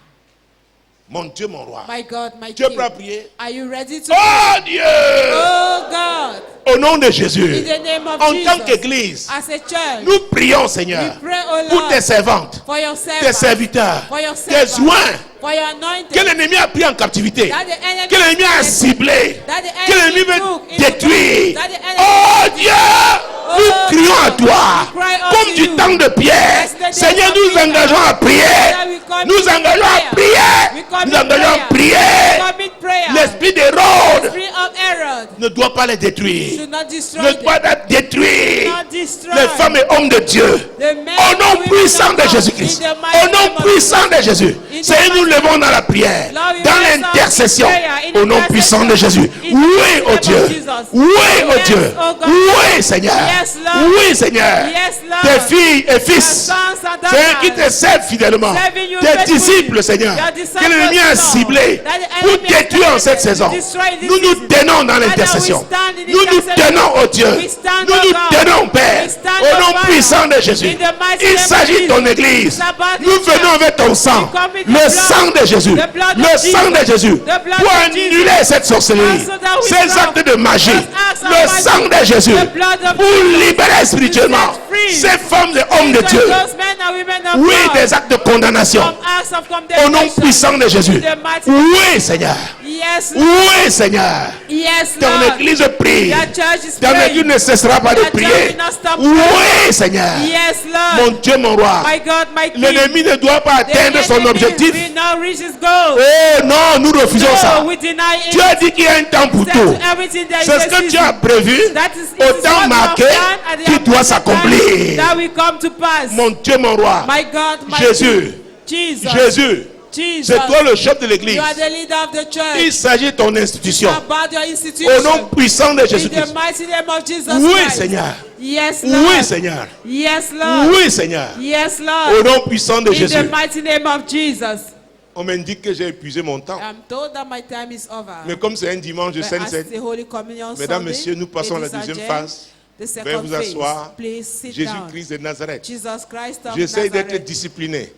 Mon Dieu, mon roi. My God, my Tu es King. prêt à prier? Are you ready to Oh Dieu! Oh God, Au nom de in Jésus, the name of en Jesus, tant qu'Église, as a church, nous prions, Seigneur, we pray, oh pour Lord, tes servantes, for your tes servants, serviteurs, for your tes servants, oints for your anointed, que l'ennemi a pris en captivité, that the enemy que l'ennemi a ciblé, that the que l'ennemi enemy veut took in the détruire. that the enemy Oh Dieu, nous Oh, crions à toi, we cry unto comme du you. temps de Pierre. As the day Seigneur, of nous Peter. engageons à prier. Father, we commit Nous engageons à prayer. prier. We commit Nous engageons à prayer. prier. Commit prayer. L'esprit d'Hérode Spirit of error. ne doit pas les détruire. should not destroy Ne them. doit pas détruire Not destroy les femmes et hommes de Dieu. the men Au nom and women puissant of de God. Jésus-Christ. In the mighty Au nom name of puissant de Jésus. In the Seigneur, nous mighty levons dans la prière, Lord, we dans raise up l'intercession. in prayer, in Au nom puissant de Jésus. In the Oui, mighty oh name of Dieu. Jesus. Oui, oh Yes, Dieu. oh God. Oui, Seigneur. Yes, Lord. Oui, Seigneur. Yes, Lord. Tes filles et Your fils, sons and Seigneur, qui daughters, te servent fidèlement. serving you Tes faithfully. disciples, Seigneur, Your que disciples, l'ennemi a Lord, ciblés that the pour enemy has détruire en cette targeted, saison. destroy this Nous nous season. tenons dans Father, l'intercession. we stand in Nous nous intercession. tenons, oh Dieu. We stand, Nous oh nous God. tenons, Père, We stand, au oh nom Father. puissant de Jésus. In the mighty Il name of s'agit de ton Jesus. église. It's about Nous the venons church. avec ton sang, We come with le the sang blood. de Jésus, The blood le of sang de Jesus. Jésus, The blood pour of annuler Jesus. cette sorcellerie, Also that we ces stop actes de magie, those acts of le magic. sang de Jésus, The blood of pour Jesus. libérer spirituellement To set free. ces femmes et hommes de These Dieu. are those men and women of Oui, God. des actes de condamnation. From acts of Au nom condemnation. puissant de Jésus. In the mighty name. Oui, Seigneur. Yes, Lord. Oui, Seigneur. Yes, Ton Lord. église prie. Your church is Ton église praying. ne cessera pas de Your church prier. will not stop Oui, Seigneur. Yes, Mon Lord. Dieu, mon roi. My God, my King. L'ennemi ne doit pas The atteindre son enemy objectif. will not reach his goal. Oh non, nous refusons ça. No, we deny it. Tu as dit qu'il y a un temps pour Said tout. to everything there is C'est ce a que tu season. as prévu That is, au it is temps what you have marqué done at the qui doit appointed time s'accomplir. that will come to pass. Mon Dieu, mon roi. My God, my Jésus. King. Jesus. Jésus. Jesus. C'est toi le chef de l'église. You are the leader of the church. Il s'agit de ton institution. It's about your institution. Au nom puissant de In Jésus-Christ. the mighty name of Jesus Oui, Christ. Seigneur. Yes, Lord. Oui, Seigneur. Yes, Lord. Oui, Seigneur. Yes, Au Lord. nom puissant de In Jésus. the mighty name of Jesus. On m'indique que j'ai épuisé mon temps. I'm told that my time is over. Mais comme c'est un dimanche de But Sainte as Seine, the Holy Communion mesdames, Sunday, messieurs, nous passons à la ladies and deuxième gents, phase. the Veuillez second vous phase. asseoir. Please sit down. Jésus-Christ de Nazareth. Jesus Christ of J'essaie d'être Nazareth. discipliné.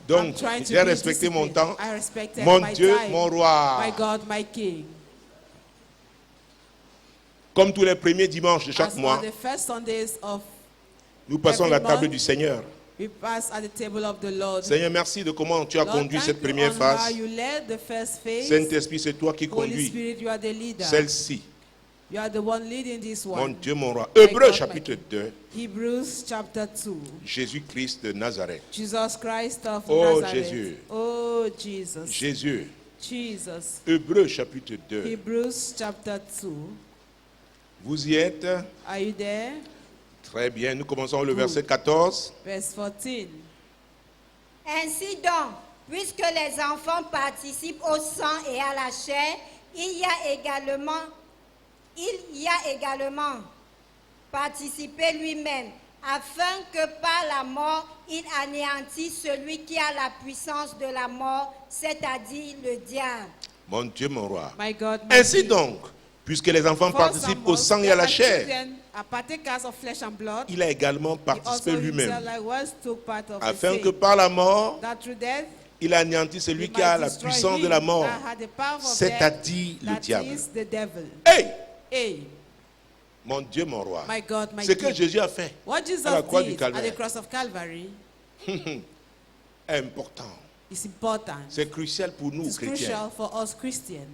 I'm Donc, trying to j'ai be respecté mon disciplined. temps. I respected Mon my Dieu, time. mon roi. My God, my King. Comme tous les premiers dimanches de chaque As mois, on the first Sundays of nous passons à la every table month, du Seigneur. we pass at the table of the Lord. Seigneur, merci de comment tu as Lord, conduit thank cette you première on how phase. you led the first phase. Saint-Esprit, c'est toi qui Holy conduis Spirit, you are the leader. celle-ci. You are the one leading this Mon one. Dieu, mon roi. My Hébreux God, chapitre my 2, Hebrews chapter 2. Jésus-Christ de Nazareth. Jesus Christ of Oh, Nazareth. Jésus. Oh Jesus. Jésus. Jesus. Hébreux chapitre 2. Hebrews chapter 2. Vous y êtes? Are you there? Très bien. Nous commençons le verset 14. Verse 14. Ainsi donc, puisque les enfants participent au sang et à la chair, il y a également participé lui-même, afin que par la mort, il anéantisse celui qui a la puissance de la mort, c'est-à-dire le diable. Mon Dieu, mon roi. My God, my Ainsi King. donc, puisque les enfants For participent au some sang et à la us, chair, children are partakers of flesh and blood. il a également He participé also lui-même, himself likewise took part of the afin same, que par la mort, that through death il anéantit celui he qui a might la destroy puissance him de la mort, that had the power of death, c'est-à-dire le that diable. is the devil. Hey, Hey, mon Dieu, mon roi. my God, my Ce que King. Jésus a fait What Jesus à la croix du did at the Calvaire cross of Calvary est important. is important. C'est crucial pour nous, It's chrétiens. crucial for us Christians.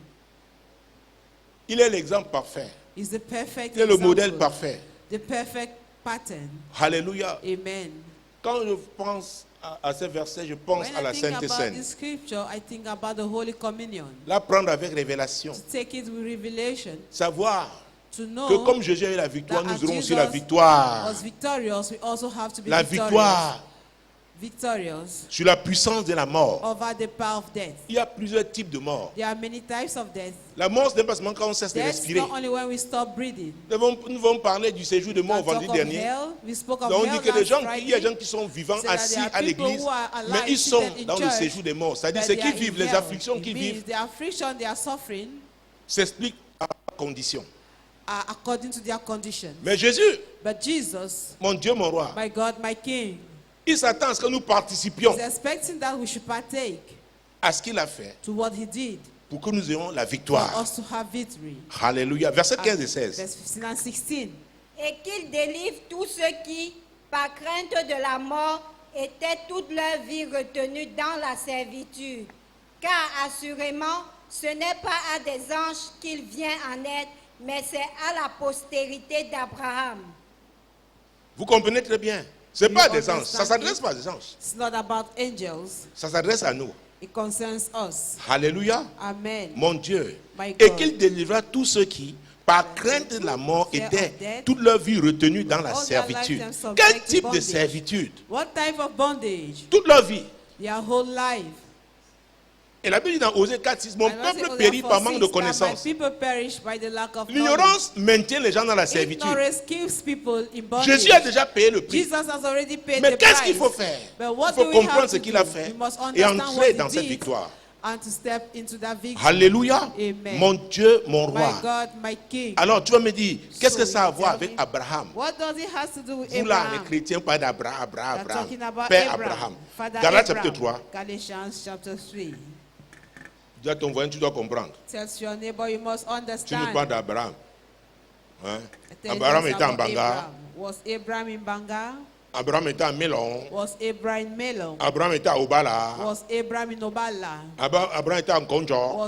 Il est l'exemple parfait. It's the perfect Il est le example, modèle parfait. the perfect pattern. Alléluia. Amen. Quand je pense à ces versets, je pense When à la I think Sainte about Seine. this scripture, I think about the Holy Communion. La prendre avec révélation. To take it with revelation, Savoir to know que comme Jésus a eu la victoire, that nous as aurons aussi la Jesus victoire. was victorious, we also have to be La victorious. victoire Victorious sur la puissance de la mort. over the power of death. Il y a plusieurs types de morts. There are many types of death. La mort, ce n'est pas seulement quand on cesse de Death respirer. not only when we stop breathing. Nous vont parler du séjour de mort We talk vendredi of dernier. hell. We spoke of Donc on hell dit que les last gens, Friday. il y a des gens qui sont vivants Say that assis there are à people l'église, who are alive, mais ils sont seated in dans le church, séjour des morts. C'est-à-dire but ceux they qui are vivent, in les hell. afflictions It qu'ils means vivent, the affliction they are suffering s'expliquent à condition. are according to their condition. Mais Jésus, But Jesus, mon Dieu, mon roi, my God, my King, il s'attend à ce que nous participions is expecting that we should partake à ce qu'il a fait to what he did pour que nous ayons la for victoire. us to have victory. Alléluia. Verset 15 et 16. Verse 15 and 16. Et qu'il délivre tous ceux qui, par crainte de la mort, étaient toute leur vie retenus dans la servitude. Car assurément, ce n'est pas à des anges qu'il vient en aide, mais c'est à la postérité d'Abraham. Vous comprenez très bien. Ce n'est You pas des anges. understand Ça ne s'adresse it? pas à des anges. It's not about angels. Ça s'adresse à nous. It concerns us. Alléluia. Amen. Mon Dieu. My Et God. qu'il délivrera tous ceux qui, par crainte de la mort, étaient toute leur vie retenus dans la servitude. Quel type de servitude? What type of bondage? Toute leur vie. Their whole life. Et la Bible dit dans Osée 4:6, mon peuple périt par manque de connaissance. L'ignorance maintient les gens dans la servitude. Jésus a déjà payé le prix. Mais qu'est-ce qu'il faut faire? Il faut comprendre ce qu'il a fait et entrer dans cette victoire. Alléluia. Mon Dieu, mon roi. Alors tu vas me dire, qu'est-ce que ça a à voir avec Abraham? Vous là, les chrétiens, parlent d'Abraham, Père Abraham. Galates chapitre 3. Dis à ton voisin, tu dois comprendre. Tu nous parles d'Abraham. Hein? Abraham était en Banga. Abraham était à Melon. Abraham était à Obala. Abraham était en Konjo.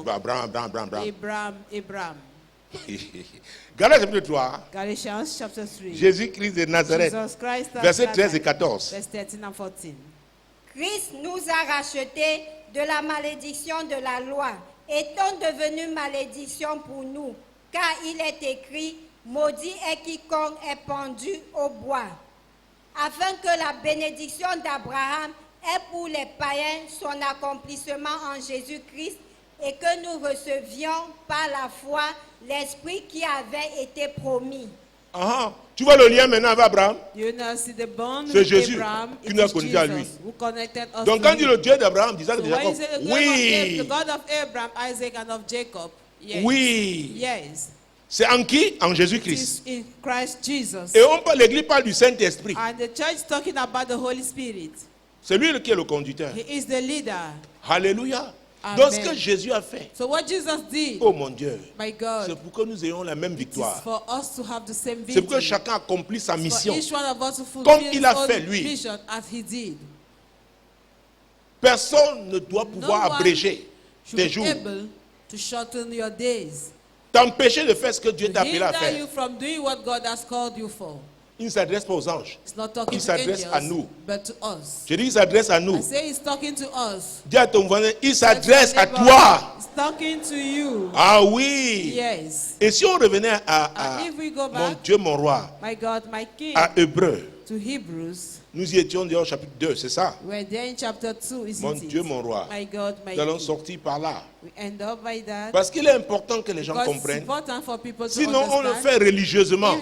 Abraham. Galates chapitre 3. Jésus-Christ de Nazareth. Versets 13 et 14. Christ nous a rachetés de la malédiction de la loi, étant devenu malédiction pour nous, car il est écrit, maudit est quiconque est pendu au bois, afin que la bénédiction d'Abraham ait pour les païens son accomplissement en Jésus-Christ et que nous recevions par la foi l'Esprit qui avait été promis. Tu vois le lien maintenant avec Abraham? C'est Jésus qui nous a connectés à lui. Donc quand dit le Dieu d'Abraham, d'Isaac et de Jacob, oui. C'est en qui? En Jésus-Christ. Et l'Église parle du Saint-Esprit. C'est lui qui est le conducteur. Alléluia. Donc ce que Jésus a fait, oh mon Dieu, c'est pour que nous ayons la même victoire. C'est pour que chacun accomplisse sa mission comme il a fait lui. Personne ne doit pouvoir abréger tes jours, t'empêcher de faire ce que Dieu t'a appelé à faire. Il ne s'adresse pas aux anges. Il s'adresse à nous. Je dis il s'adresse à nous. Dis à ton voisin, il s'adresse à toi. Ah oui. Et si on revenait à mon Dieu, mon roi, à Hébreux, nous y étions déjà au chapitre 2, c'est ça? Mon Dieu, mon roi. Nous allons sortir par là. Parce qu'il est important que les gens comprennent. Sinon, on le fait religieusement,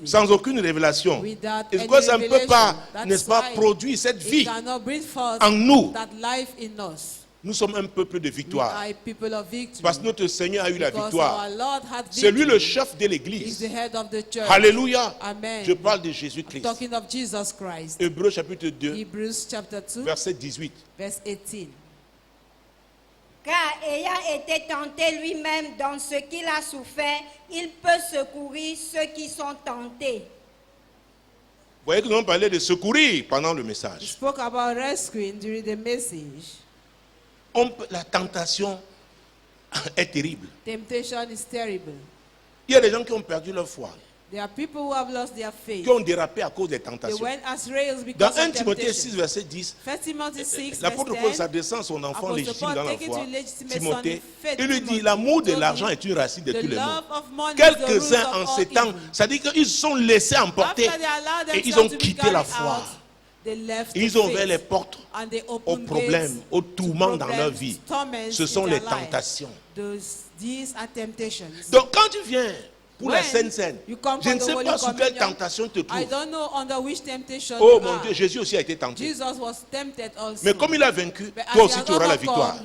sans aucune révélation. Et pourquoi ça ne peut pas, n'est-ce pas, produire cette vie en nous? Nous sommes un peuple de victoire. Parce que notre Seigneur a eu la victoire. C'est lui le chef de l'Église. Alléluia. Je parle de Jésus-Christ. Hébreux chapitre 2, verset 18. Car ayant été tenté lui-même dans ce qu'il a souffert, il peut secourir ceux qui sont tentés. Vous voyez que nous avons parlé de secourir pendant le message. La tentation est terrible. Il y a des gens qui ont perdu leur foi, qui ont dérapé à cause des tentations. Dans 1 Timothée 6, verset 10, l'apôtre Paul s'adressant à son enfant légitime dans la foi, Timothée, il lui dit, l'amour de l'argent est une racine de tous les maux. Quelques-uns en ces temps, ça dit qu'ils se sont laissés emporter et ils ont quitté la foi. Ils ont ouvert les portes aux problèmes, aux tourments dans leur vie. Ce sont les tentations. Donc quand tu viens pour la Sainte Seine, je ne sais pas sous quelle tentation te trouves. Oh mon Dieu, Jésus aussi a été tenté. Mais comme il a vaincu, toi aussi tu auras la victoire.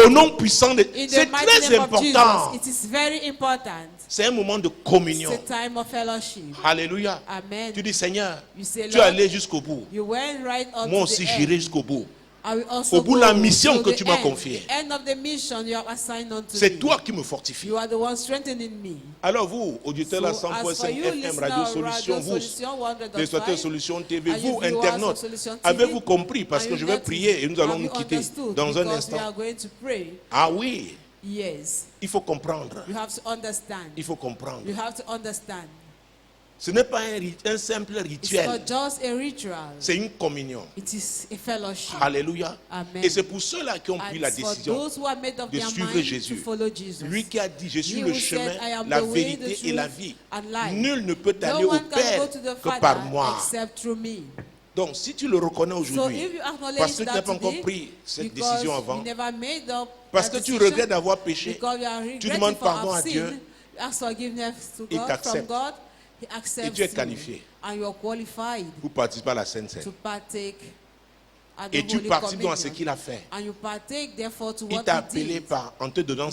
Au nom puissant de... C'est très important. C'est un moment de communion. Alléluia. Tu dis, Seigneur, tu es allé jusqu'au bout. Moi aussi j'irai jusqu'au bout. Au bout de la mission que tu m'as confiée. C'est toi qui me fortifie. Alors vous, auditeurs de la 100.5 FM Radio Solution, vous, téléspectateurs Solution TV, vous, internautes, avez-vous compris? Parce que je vais prier et nous allons nous quitter dans un instant. Ah oui. Il faut comprendre. Il faut comprendre. Ce n'est pas un simple rituel. It's not just a ritual. C'est une communion. It is a fellowship. Alléluia. Amen. Et c'est pour ceux-là qui ont pris la And for décision those who have made up de their suivre mind Jésus. to follow Jesus. Lui qui a dit, je suis He le who chemin, said, I am la the way, vérité the et la truth vie. and life. Nul ne peut aller No au one can Père go to the que Father par moi. except through me. Donc, si tu le reconnais So aujourd'hui, if you acknowledge parce que tu n'as that pas encore today, pris cette because décision avant, you never made up parce that que tu decision, regrettes d'avoir péché, because you are tu regretting demandes for pardon our à sin, Dieu, you ask forgiveness to il God, from t'accepte. God, He accepts et tu es you, qualifié and you are qualified pour participer à la Sainte Seine. to partake at the Et tu Holy participes donc à ce Communion. qu'il a fait. And you partake therefore to Il what t'a He appelé did en te donnant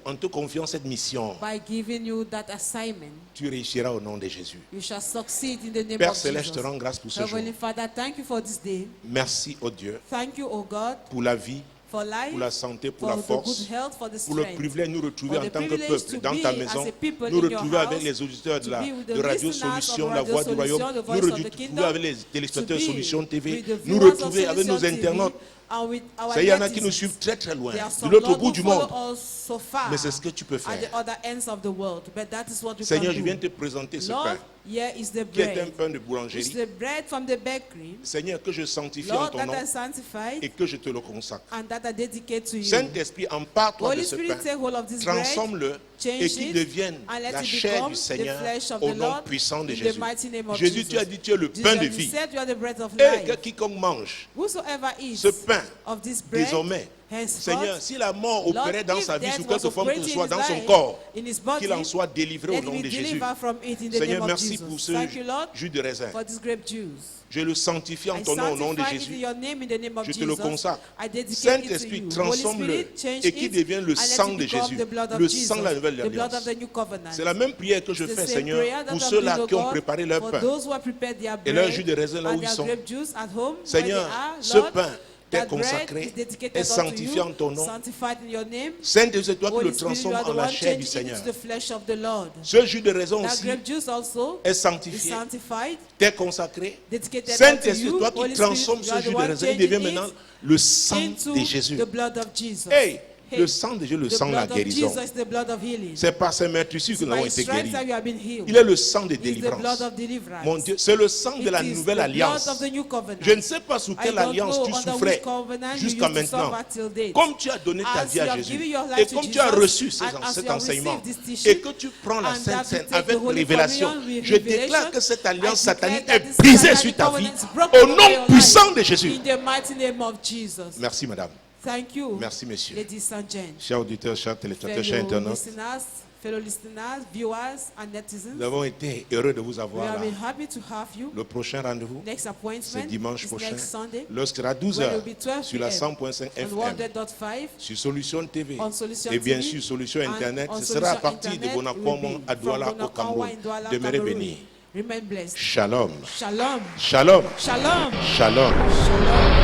en te confiant cette mission. by giving you that assignment. Tu réussiras au nom de Jésus. You shall succeed in the name Père of Céleste, je Jesus. te rends grâce pour ce jour. Heavenly Father, thank you for this day. Merci, oh Dieu, Thank you, O God, pour la vie, for life, pour la santé, pour for la the force, good health, for the pour le strength. privilège de nous retrouver For en the tant que privilege peuple to dans be ta as maison, a people nous in your retrouver avec house, les auditeurs to be with the de Radio listeners Solution, of la Radio voix du royaume, Solution, the nous voice of the retrouver kingdom, avec les téléspectateurs to be Solution TV, with the nous viewers of retrouver avec nos Solution TV, internautes. and with our Il y en a qui nous netizens. suivent très très loin, There are de some, l'autre Lord, bout who du follow monde. us so far Mais c'est ce que tu peux at faire. the other ends of the world. But that is what you Seigneur, can je do. viens te présenter ce Lord, pain, here is the qui est un bread. pain de It's boulangerie. the bread from the bakery. Seigneur, que je sanctifie en Lord, ton that nom I sanctified et que je te le consacre. and that I dedicate to you. Saint-Esprit, empare-toi de Holy ce Spirit, take pain, hold of this bread, transforme-le change et qu'il it, devienne and let la it chair become du the Seigneur flesh of au the nom Lord puissant de in the Jésus. mighty name of Jésus, tu as Jesus. dit, tu es le Jesus, pain de you vie. said you are the bread of Et life. que quiconque mange Whosoever eats ce pain, of this bread, désormais, henceforth, Seigneur, si la mort Lord, opérait dans if sa vie death sous was quelque forme que ce operating soit in dans his son life, corps, in his body, qu'il en soit délivré au let nom me de Jésus. deliver from it in the Seigneur, name of merci Jesus. pour ce Thank you, Lord, jus de raisin. for this grape juice. Je le sanctifie en I ton nom au nom de sanctify it in Jésus. your name in the name of Je te le Jesus. consacre. I dedicate Saint-Esprit, it to you. Holy transforme-le Spirit, change et qu'il it, devienne le and let sang it de become Jésus, the blood of le Jesus, sang de la nouvelle the blood of alliance. the new covenant. C'est la même prière que je It's the fais, same Seigneur, prayer that pour I'm ceux-là doing, qui O ont God, préparé leur for pain those who have prepared their et leur bread jus de raisin là and où ils their sont. grape juice at home, Seigneur, where they are. ce Lord, pain t'est that bread consacré is dedicated et unto sanctifié you, en ton nom. sanctified in your name. Saint-Esprit, c'est toi qui Holy le Spirit, you transformes are the en la one chair du changing Seigneur. into the flesh of the Lord. Ce jus de raisin That aussi grape juice also est is sanctifié, sanctified, t'es consacré. dedicated unto Saint-Esprit, you. toi qui Holy transformes Spirit, ce you are jus the de one raisin, il changing devient maintenant it le sang into de Jésus. the blood of Jesus. Hey, Hey, le sang de Jésus, le the sang de la blood of guérison. Jesus is the blood of healing. C'est par ses meurtrissures que nous avons By été stripes guéris. that you have been healed. Il est le sang de It's the blood délivrance. of deliverance. Mon Dieu, c'est le sang de la It is nouvelle the alliance. blood of the new covenant. Je ne sais pas sous I quelle don't alliance know tu under souffrais which covenant you jusqu'à used to maintenant. suffer till date. Comme tu as donné ta As vie you à have Jésus given your life et to comme tu as Jesus, reçu and as cet you have enseignement received this teaching, et que tu prends la and Sainte that Seine you take avec the Holy révélation, Communion with je déclare revelation, que cette I alliance declare satanique that est this brisée satanic sur ta vie covenant is broken au over nom your puissant life. de Jésus. In the mighty name of Jesus. Merci madame. Thank you. Merci messieurs. Ladies and gents. Chers auditeurs, chers téléspectateurs, chers Fellow internautes, listeners, fellow listeners, viewers and netizens. nous avons été heureux de vous We avoir have là. been happy to have you. Le prochain rendez-vous, Next appointment c'est dimanche is prochain, next Sunday. lorsqu'il sera When it 12h will be 12 sur la p.m. 100.5 on FM, 100.5 sur Solution TV on Solution et bien TV, sûr Solution and Internet. on Ce sera à Solution partir de Internet, Bonacombe it will be à Douala from au Bonacombe Cameroun. in Douala, Demeurez Cameroon. bénis. Remain blessed. Shalom. Shalom. Shalom. Shalom. Shalom. Shalom.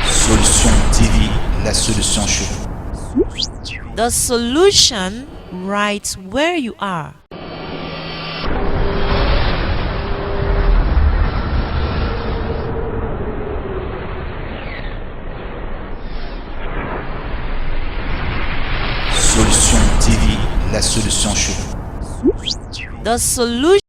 Solution TV, la solution chez vous. The solution right where you are. Solution TV, la solution chez vous. The solution